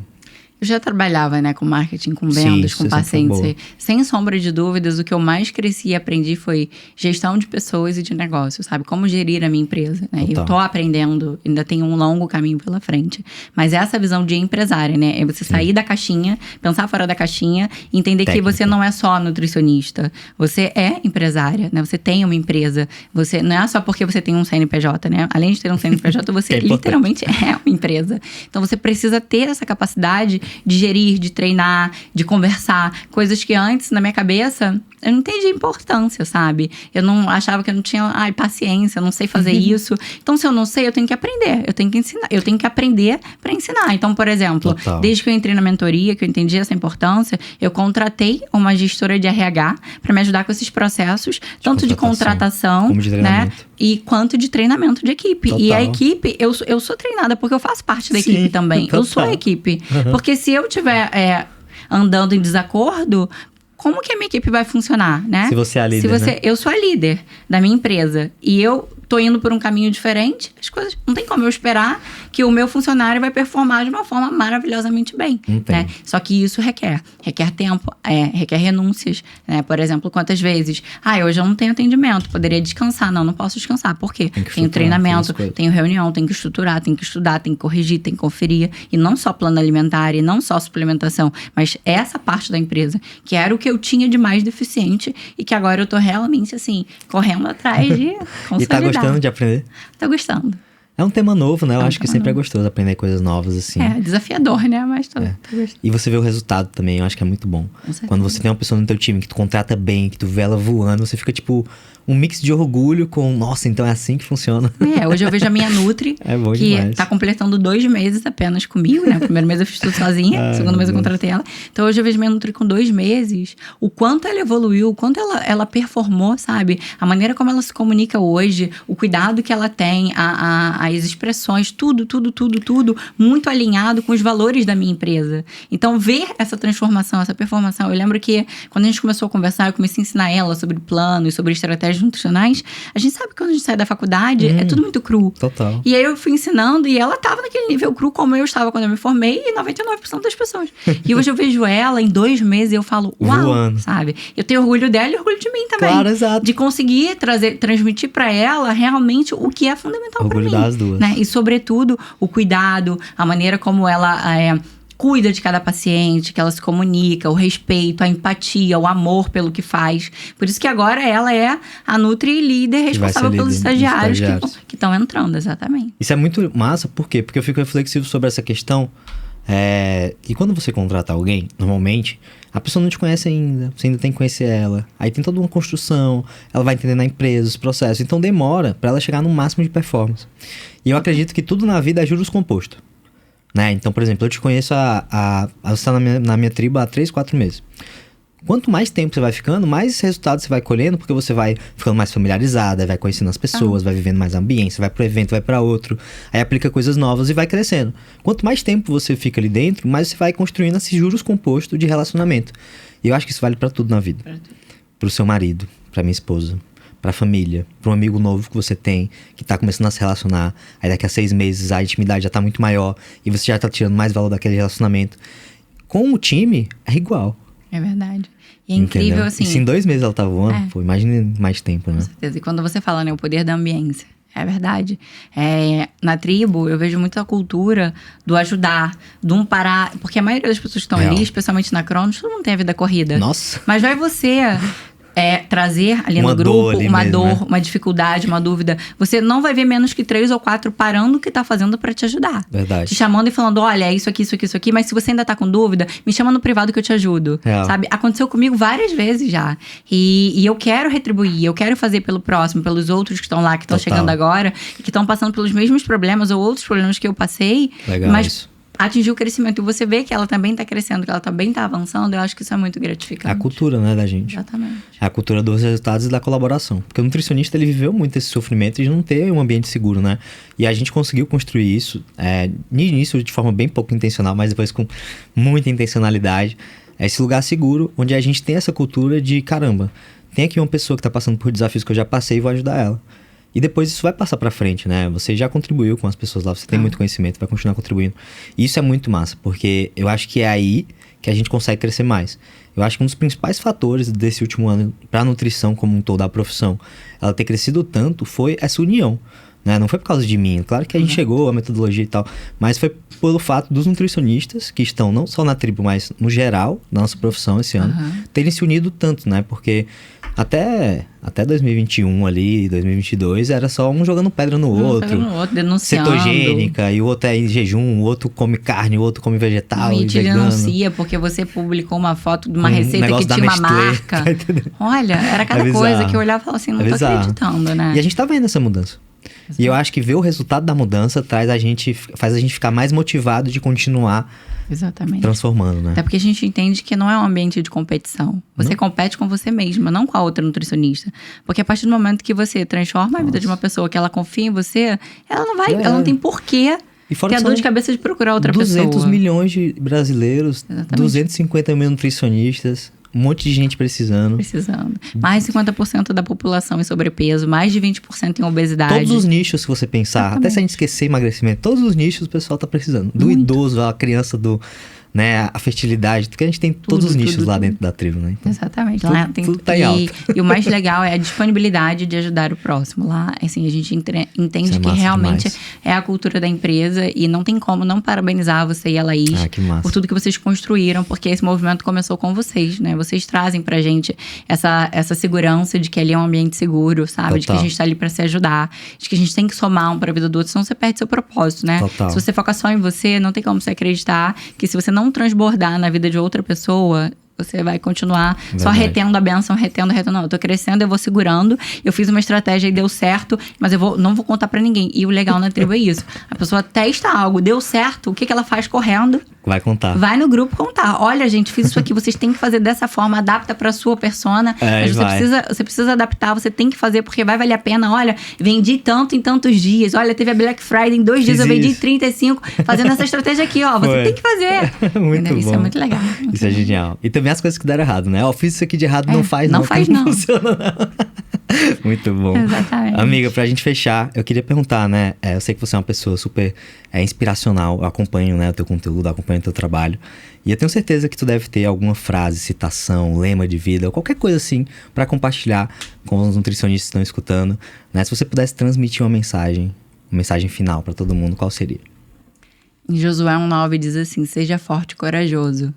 Speaker 2: Eu já trabalhava, né, com marketing, com vendas, com pacientes. Sem sombra de dúvidas, o que eu mais cresci e aprendi foi gestão de pessoas e de negócios, sabe? Como gerir a minha empresa, né? Eu tô aprendendo, ainda tenho um longo caminho pela frente. Mas essa visão de empresária, né? É você sair da caixinha, pensar fora da caixinha, entender que você não é só nutricionista. Você é empresária, né? Você tem uma empresa. Você não é só porque você tem um CNPJ, né? Além de ter um CNPJ, você literalmente é uma empresa. Então, você precisa ter essa capacidade de gerir, de treinar, de conversar. Coisas que antes, na minha cabeça, eu não entendi a importância, sabe? Eu não achava que eu não tinha paciência, eu não sei fazer isso. Então, se eu não sei, eu tenho que aprender. Eu tenho que ensinar. Eu tenho que aprender para ensinar. Então, por exemplo, desde que eu entrei na mentoria, que eu entendi essa importância, eu contratei uma gestora de RH para me ajudar com esses processos, tanto de contratação, como de treinamento, né? E quanto de treinamento de equipe. E a equipe, eu sou treinada porque eu faço parte da equipe também. Eu sou a equipe. Porque se eu estiver andando em desacordo, como que a minha equipe vai funcionar, né?
Speaker 1: Se você é a líder, né?
Speaker 2: Eu sou a líder da minha empresa e eu tô indo por um caminho diferente, as coisas não tem como eu esperar que o meu funcionário vai performar de uma forma maravilhosamente bem, né? Só que isso requer tempo, requer renúncias, né? Por exemplo, quantas vezes, hoje eu não tenho atendimento, poderia descansar, não posso descansar, por quê? Tenho treinamento, tenho reunião, tenho que estruturar, tenho que estudar, tenho que corrigir, tenho que conferir, e não só plano alimentar, e não só suplementação, mas essa parte da empresa, que era o que eu tinha de mais deficiente, e que agora eu tô realmente, assim, correndo atrás de consolidar.
Speaker 1: E tá gostando de aprender?
Speaker 2: Tô gostando.
Speaker 1: É um tema novo, né? Eu
Speaker 2: É um
Speaker 1: acho que
Speaker 2: tema
Speaker 1: sempre é
Speaker 2: novo.
Speaker 1: gostoso aprender coisas novas, assim.
Speaker 2: É, desafiador, né? Mas tô gostando.
Speaker 1: E você vê o resultado também, eu acho que é muito bom.
Speaker 2: certeza.
Speaker 1: Quando você tem uma pessoa no teu time que tu contrata bem, que tu vê ela voando, você fica tipo um mix de orgulho com, nossa, então é assim que funciona.
Speaker 2: Hoje eu vejo a minha Nutri,
Speaker 1: É bom
Speaker 2: que
Speaker 1: demais.
Speaker 2: tá completando 2 meses apenas comigo, né? O primeiro mês eu fiz tudo sozinha,
Speaker 1: Ai,
Speaker 2: o segundo mês eu
Speaker 1: meu Deus.
Speaker 2: contratei ela. Então hoje eu vejo minha Nutri com 2 meses, o quanto ela evoluiu, o quanto ela performou, sabe? A maneira como ela se comunica hoje, o cuidado que ela tem, as expressões, tudo muito alinhado com os valores da minha empresa. Então ver essa transformação, essa performação, eu lembro que quando a gente começou a conversar, eu comecei a ensinar ela sobre planos, sobre estratégias nutricionais. A gente sabe que quando a gente sai da faculdade, é tudo muito cru.
Speaker 1: Total.
Speaker 2: E aí eu fui ensinando e ela tava naquele nível cru como eu estava quando eu me formei e 99% das pessoas. E hoje eu vejo ela em 2 meses e eu falo, uau,
Speaker 1: Voando.
Speaker 2: sabe? Eu tenho orgulho dela e orgulho de mim também.
Speaker 1: Claro, exato.
Speaker 2: De conseguir transmitir pra ela realmente o que é fundamental pra mim.
Speaker 1: Orgulho das duas.
Speaker 2: Né? E sobretudo o cuidado, a maneira como ela cuida de cada paciente, que ela se comunica, o respeito, a empatia, o amor pelo que faz. Por isso que agora ela é a Nutri líder responsável pelos estagiários que estão entrando, exatamente.
Speaker 1: Isso é muito massa, por quê? Porque eu fico reflexivo sobre essa questão. E quando você contrata alguém, normalmente, a pessoa não te conhece ainda, você ainda tem que conhecer ela. Aí tem toda uma construção, ela vai entender na empresa, os processos. Então demora para ela chegar no máximo de performance. E eu acredito que tudo na vida é juros composto. Né? Então, por exemplo, eu te conheço você tá na minha tribo há 3, 4 meses. Quanto mais tempo você vai ficando, mais resultados você vai colhendo, porque você vai ficando mais familiarizada, vai conhecendo as pessoas, vai vivendo mais ambiente, vai pro evento, vai para outro, aí aplica coisas novas e vai crescendo. Quanto mais tempo você fica ali dentro, mais você vai construindo esses juros compostos de relacionamento. E eu acho que isso vale para tudo na vida. Pro seu marido, pra minha esposa, pra família, pra um amigo novo que você tem, que tá começando a se relacionar, aí daqui a 6 meses a intimidade já tá muito maior e você já tá tirando mais valor daquele relacionamento. Com o time, é igual.
Speaker 2: É verdade. E é incrível, assim...
Speaker 1: E se em 2 meses ela tá voando, pô, imagine mais tempo, né?
Speaker 2: Com certeza. E quando você fala, né, o poder da ambiência. É verdade. Na tribo, eu vejo muito a cultura do ajudar, do um parar... Porque a maioria das pessoas que estão ali, especialmente na Cronos, todo mundo tem a vida corrida.
Speaker 1: Nossa!
Speaker 2: Mas vai você... trazer ali
Speaker 1: uma
Speaker 2: no grupo uma
Speaker 1: mesmo,
Speaker 2: dor,
Speaker 1: né?
Speaker 2: uma dificuldade, uma dúvida. Você não vai ver menos que 3 ou 4 parando o que tá fazendo pra te ajudar.
Speaker 1: Verdade.
Speaker 2: Te chamando e falando, olha, é isso aqui, mas se você ainda tá com dúvida, me chama no privado que eu te ajudo.
Speaker 1: Real.
Speaker 2: Sabe? Aconteceu comigo várias vezes já. E eu quero retribuir, eu quero fazer pelo próximo, pelos outros que estão lá, que estão
Speaker 1: Total.
Speaker 2: chegando agora, e que estão passando pelos mesmos problemas ou outros problemas que eu passei.
Speaker 1: Legal
Speaker 2: mas
Speaker 1: isso.
Speaker 2: atingir o crescimento. E você vê que ela também tá crescendo, que ela também tá avançando, eu acho que isso é muito gratificante.
Speaker 1: É a cultura, né, da gente.
Speaker 2: Exatamente.
Speaker 1: É a cultura dos resultados e da colaboração. Porque o nutricionista, ele viveu muito esse sofrimento de não ter um ambiente seguro, né? E a gente conseguiu construir isso, no início de forma bem pouco intencional, mas depois com muita intencionalidade. É esse lugar seguro, onde a gente tem essa cultura de, caramba, tem aqui uma pessoa que tá passando por desafios que eu já passei e vou ajudar ela. E depois isso vai passar pra frente, né? Você já contribuiu com as pessoas lá, você tem muito conhecimento, vai continuar contribuindo. E isso é muito massa, porque eu acho que é aí que a gente consegue crescer mais. Eu acho que um dos principais fatores desse último ano pra nutrição como um todo, da profissão, ela ter crescido tanto, foi essa união, né? Não foi por causa de mim, claro que a gente chegou, a metodologia e tal, mas foi pelo fato dos nutricionistas, que estão não só na tribo, mas no geral, da nossa profissão esse ano, terem se unido tanto, né? Porque até 2021 ali, 2022, era só um jogando pedra no outro.
Speaker 2: Denunciando.
Speaker 1: Cetogênica, e o outro é em jejum, o outro come carne, o outro come vegetal
Speaker 2: E
Speaker 1: e
Speaker 2: te
Speaker 1: vegano.
Speaker 2: denuncia porque você publicou uma foto de uma receita
Speaker 1: negócio
Speaker 2: que
Speaker 1: da
Speaker 2: tinha uma
Speaker 1: Nestlé,
Speaker 2: marca.
Speaker 1: tá entendendo?
Speaker 2: Olha, era cada
Speaker 1: É
Speaker 2: coisa
Speaker 1: bizarro.
Speaker 2: que eu olhava e falava assim, não
Speaker 1: É
Speaker 2: tô
Speaker 1: bizarro.
Speaker 2: acreditando, né?
Speaker 1: E a gente tá vendo essa mudança. E eu acho que ver o resultado da mudança faz a gente ficar mais motivado de continuar
Speaker 2: Exatamente.
Speaker 1: transformando, né?
Speaker 2: Até porque a gente entende que não é um ambiente de competição. Você compete com você mesma, não com a outra nutricionista. Porque a partir do momento que você transforma a vida de uma pessoa, que ela confia em você, ela não vai, ela não tem porquê
Speaker 1: E fora
Speaker 2: ter a
Speaker 1: que
Speaker 2: dor
Speaker 1: são
Speaker 2: de cabeça de procurar outra
Speaker 1: 200
Speaker 2: pessoa.
Speaker 1: milhões de brasileiros,
Speaker 2: Exatamente.
Speaker 1: 250 mil nutricionistas, um monte de gente precisando.
Speaker 2: Mais de 50% da população em sobrepeso, mais de 20% em obesidade.
Speaker 1: Todos os nichos que você pensar,
Speaker 2: Exatamente.
Speaker 1: até se a gente esquecer emagrecimento, todos os nichos o pessoal tá precisando. Do
Speaker 2: Muito.
Speaker 1: idoso, a criança né? A fertilidade, porque a gente tem todos os nichos lá dentro da tribo, né?
Speaker 2: Então, exatamente. Lá tem
Speaker 1: tudo tá em alta.
Speaker 2: E o mais legal é a disponibilidade de ajudar o próximo. Lá, assim, a gente entende que realmente
Speaker 1: demais.
Speaker 2: é a cultura da empresa e não tem como não parabenizar você e a Laís
Speaker 1: Que massa.
Speaker 2: por tudo que vocês construíram, porque esse movimento começou com vocês, né? Vocês trazem pra gente essa segurança de que ali é um ambiente seguro, sabe? De que a gente tá ali pra se ajudar, de que a gente tem que somar um pra vida do outro, senão você perde seu propósito, né?
Speaker 1: Total.
Speaker 2: Se você focar só em você, não tem como você acreditar que se você não transbordar na vida de outra pessoa, você vai continuar só retendo a bênção, retendo. Não, eu tô crescendo, eu vou segurando. Eu fiz uma estratégia e deu certo, mas não vou contar pra ninguém. E o legal na tribo é isso. A pessoa testa algo, deu certo, o que ela faz correndo?
Speaker 1: Vai contar.
Speaker 2: Vai no grupo contar. Olha, gente, fiz isso aqui, vocês têm que fazer dessa forma, adapta pra sua persona. Mas você precisa adaptar, você tem que fazer, porque vai valer a pena. Olha, vendi tanto em tantos dias. Olha, teve a Black Friday em 2 dias, eu vendi 35, fazendo essa estratégia aqui, ó. Você tem que fazer.
Speaker 1: Muito
Speaker 2: isso
Speaker 1: bom.
Speaker 2: é muito legal.
Speaker 1: Isso é genial. E também as coisas que deram errado, né? Fiz isso aqui de errado, não faz não.
Speaker 2: Não faz não.
Speaker 1: Funciona não. Muito bom.
Speaker 2: Exatamente.
Speaker 1: Amiga, pra gente fechar, eu queria perguntar, né? Eu sei que você é uma pessoa super inspiracional. Eu acompanho, né, o teu conteúdo, acompanho o teu trabalho. E eu tenho certeza que tu deve ter alguma frase, citação, lema de vida, ou qualquer coisa assim, pra compartilhar com os nutricionistas que estão escutando, né? Se você pudesse transmitir uma mensagem final pra todo mundo, qual seria?
Speaker 2: Em Josué 1,9 diz assim: seja forte e corajoso.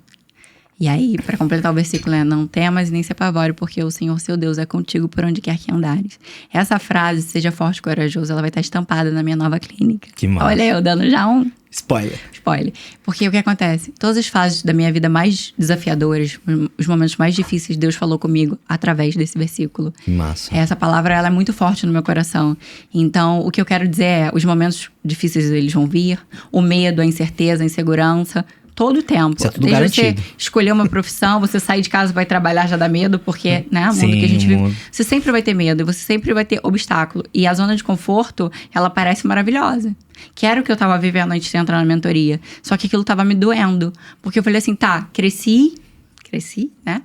Speaker 2: E aí, para completar o versículo, não temas nem se apavore, porque o Senhor, seu Deus, é contigo por onde quer que andares. Essa frase, seja forte e corajoso, ela vai estar estampada na minha nova clínica.
Speaker 1: Que massa.
Speaker 2: Olha eu dando já um...
Speaker 1: Spoiler.
Speaker 2: Porque o que acontece? Todas as fases da minha vida mais desafiadoras, os momentos mais difíceis, Deus falou comigo através desse versículo.
Speaker 1: Que massa.
Speaker 2: Essa palavra, ela é muito forte no meu coração. Então, o que eu quero dizer é, os momentos difíceis, eles vão vir. O medo, a incerteza, a insegurança... Todo o tempo.
Speaker 1: Isso é tudo
Speaker 2: desde
Speaker 1: garantido.
Speaker 2: você escolher uma profissão, você sair de casa e vai trabalhar já dá medo, porque, né, o mundo que a gente vive, você sempre vai ter medo, você sempre vai ter obstáculo. E a zona de conforto, ela parece maravilhosa. Que era o que eu tava vivendo antes de entrar na mentoria. Só que aquilo tava me doendo. Porque eu falei assim, tá, cresci, né?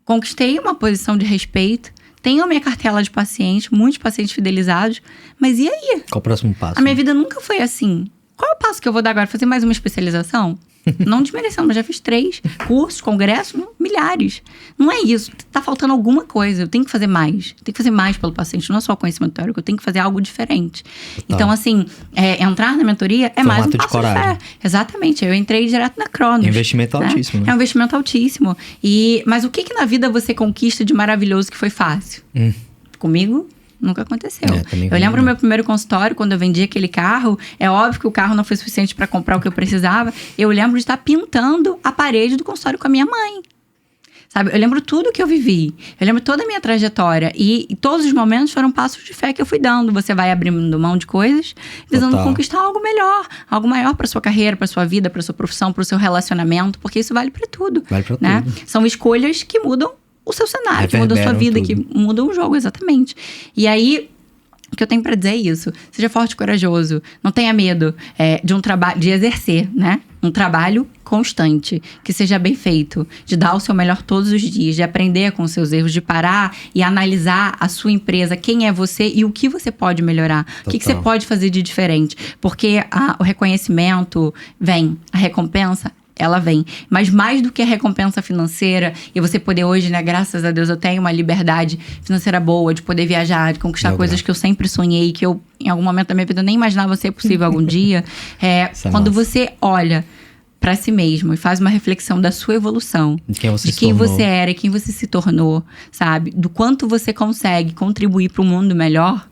Speaker 2: Conquistei uma posição de respeito, tenho a minha cartela de pacientes, muitos pacientes fidelizados, mas e aí?
Speaker 1: Qual o próximo passo?
Speaker 2: A minha vida nunca foi assim. Qual é o passo que eu vou dar agora? Fazer mais uma especialização? Não desmerecendo, mas já fiz 3 cursos, congressos, milhares. Não é isso. Tá faltando alguma coisa. Eu tenho que fazer mais. Eu tenho que fazer mais pelo paciente. Não é só o conhecimento teórico. Eu tenho que fazer algo diferente. Total. Então, assim, entrar na mentoria é mais um passo de fé. Exatamente. Eu entrei direto na Cronos.
Speaker 1: Investimento altíssimo.
Speaker 2: Né? É um investimento altíssimo. Mas o que na vida você conquista de maravilhoso que foi fácil? Comigo... Nunca aconteceu. Eu lembro do meu primeiro consultório, quando eu vendi aquele carro. É óbvio que o carro não foi suficiente para comprar o que eu precisava. Eu lembro de estar pintando a parede do consultório com a minha mãe. Sabe? Eu lembro tudo que eu vivi. Eu lembro toda a minha trajetória. E todos os momentos foram passos de fé que eu fui dando. Você vai abrindo mão de coisas, visando conquistar algo melhor. Algo maior para sua carreira, para sua vida, para sua profissão, para o seu relacionamento. Porque isso vale para tudo.
Speaker 1: Vale para
Speaker 2: né?
Speaker 1: tudo.
Speaker 2: São escolhas que mudam o seu cenário, que muda a sua vida,
Speaker 1: tudo.
Speaker 2: que muda o jogo, exatamente. E aí, o que eu tenho pra dizer é isso. Seja forte e corajoso. Não tenha medo de um trabalho, de exercer, né? Um trabalho constante, que seja bem feito, de dar o seu melhor todos os dias, de aprender com os seus erros, de parar e analisar a sua empresa, quem é você e o que você pode melhorar. Total. O que você pode fazer de diferente. Porque o reconhecimento vem, a recompensa ela vem. Mas mais do que a recompensa financeira, e você poder hoje, né, graças a Deus, eu tenho uma liberdade financeira boa, de poder viajar, de conquistar coisas que eu sempre sonhei, que eu, em algum momento da minha vida, nem imaginava ser possível algum dia. Quando você olha para si mesmo e faz uma reflexão da sua evolução, de quem você era e quem você se tornou, sabe? Do quanto você consegue contribuir para um mundo melhor.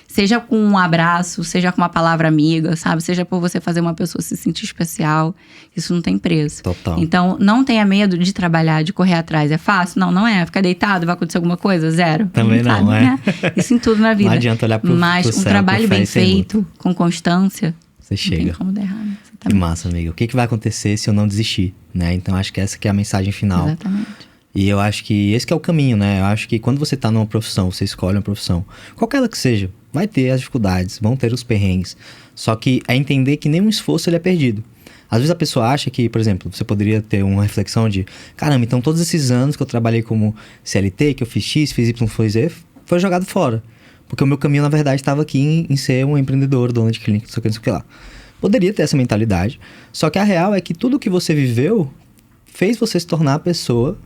Speaker 2: Seja com um abraço, seja com uma palavra amiga, sabe? Seja por você fazer uma pessoa se sentir especial. Isso não tem preço.
Speaker 1: Total.
Speaker 2: Então, não tenha medo de trabalhar, de correr atrás. É fácil? Não, não é. Ficar deitado, vai acontecer alguma coisa? Zero.
Speaker 1: Também não,
Speaker 2: sabe, né? Isso em tudo na vida.
Speaker 1: Não adianta olhar pro
Speaker 2: Mas
Speaker 1: céu,
Speaker 2: um trabalho bem feito, com constância,
Speaker 1: você chega.
Speaker 2: Não tem como dar errado.
Speaker 1: Que massa, amiga. O que vai acontecer se eu não desistir, né? Então, acho que essa que é a mensagem final.
Speaker 2: Exatamente.
Speaker 1: E eu acho que esse que é o caminho, né? Eu acho que quando você tá numa profissão, você escolhe uma profissão, qualquer ela que seja, vai ter as dificuldades, vão ter os perrengues. Só que é entender que nenhum esforço ele é perdido. Às vezes a pessoa acha que, por exemplo, você poderia ter uma reflexão de caramba, então todos esses anos que eu trabalhei como CLT, que eu fiz X, fiz Y, fiz Z, foi jogado fora. Porque o meu caminho, na verdade, estava aqui em ser um empreendedor, dono de clínica, não sei o que lá. poderia ter essa mentalidade. Só que a real é que tudo que você viveu fez você se tornar a pessoa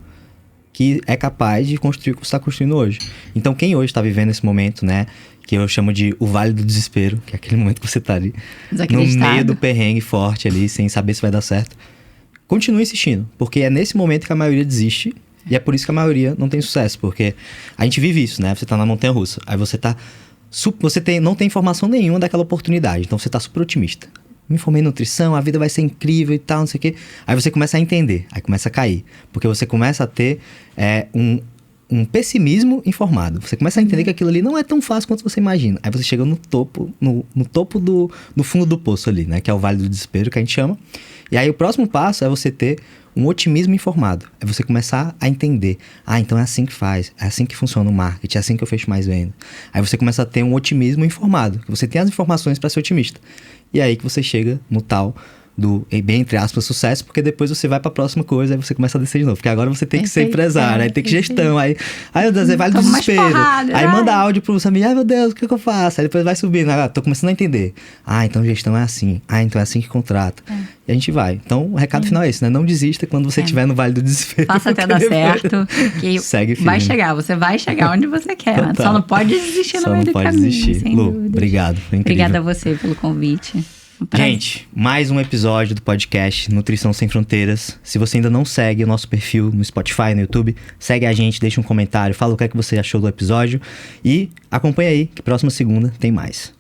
Speaker 1: que é capaz de construir o que você está construindo hoje. Então, quem hoje está vivendo esse momento, né? Que eu chamo de o vale do desespero, que é aquele momento que você tá ali no meio do perrengue forte ali, sem saber se vai dar certo. Continue insistindo, porque é nesse momento que a maioria desiste. E é por isso que a maioria não tem sucesso, porque a gente vive isso, né? Você tá na montanha-russa, aí não tem informação nenhuma daquela oportunidade, então você tá super otimista. Me formei em nutrição, a vida vai ser incrível e tal, não sei o quê. Aí você começa a entender, aí começa a cair, porque você começa a ter um pessimismo informado. Você começa a entender que aquilo ali não é tão fácil quanto você imagina. Aí você chega no topo, no topo do fundo do poço ali, né? Que é o vale do desespero, que a gente chama. E aí o próximo passo é você ter um otimismo informado. É você começar a entender. Então é assim que faz. É assim que funciona o marketing. É assim que eu fecho mais venda. Aí você começa a ter um otimismo informado. Que você tem as informações para ser otimista. E aí que você chega no tal do, bem entre aspas, sucesso, porque depois você vai pra próxima coisa, aí você começa a descer de novo. Porque agora você tem que ser empresário, aí tem que gestão, aí meu Deus, aí vale do desespero. Aí manda áudio pro amigo, ai meu Deus, o que eu faço? Aí depois vai subindo, tô começando a entender. Então gestão é assim. Então é assim que contrata. E a gente vai. Então o recado final é esse, né? Não desista quando você estiver no vale do desespero.
Speaker 2: Faça até dar certo. Que
Speaker 1: segue firme.
Speaker 2: Vai chegar, você vai chegar onde você quer. Só não pode desistir no meio do caminho. Só não pode desistir.
Speaker 1: Lu, obrigado. Foi incrível.
Speaker 2: Obrigada a você pelo convite.
Speaker 1: Gente, mais um episódio do podcast Nutrição Sem Fronteiras. Se você ainda não segue o nosso perfil no Spotify, no YouTube, segue a gente, deixa um comentário, fala o que é que você achou do episódio e acompanha aí, que próxima segunda tem mais.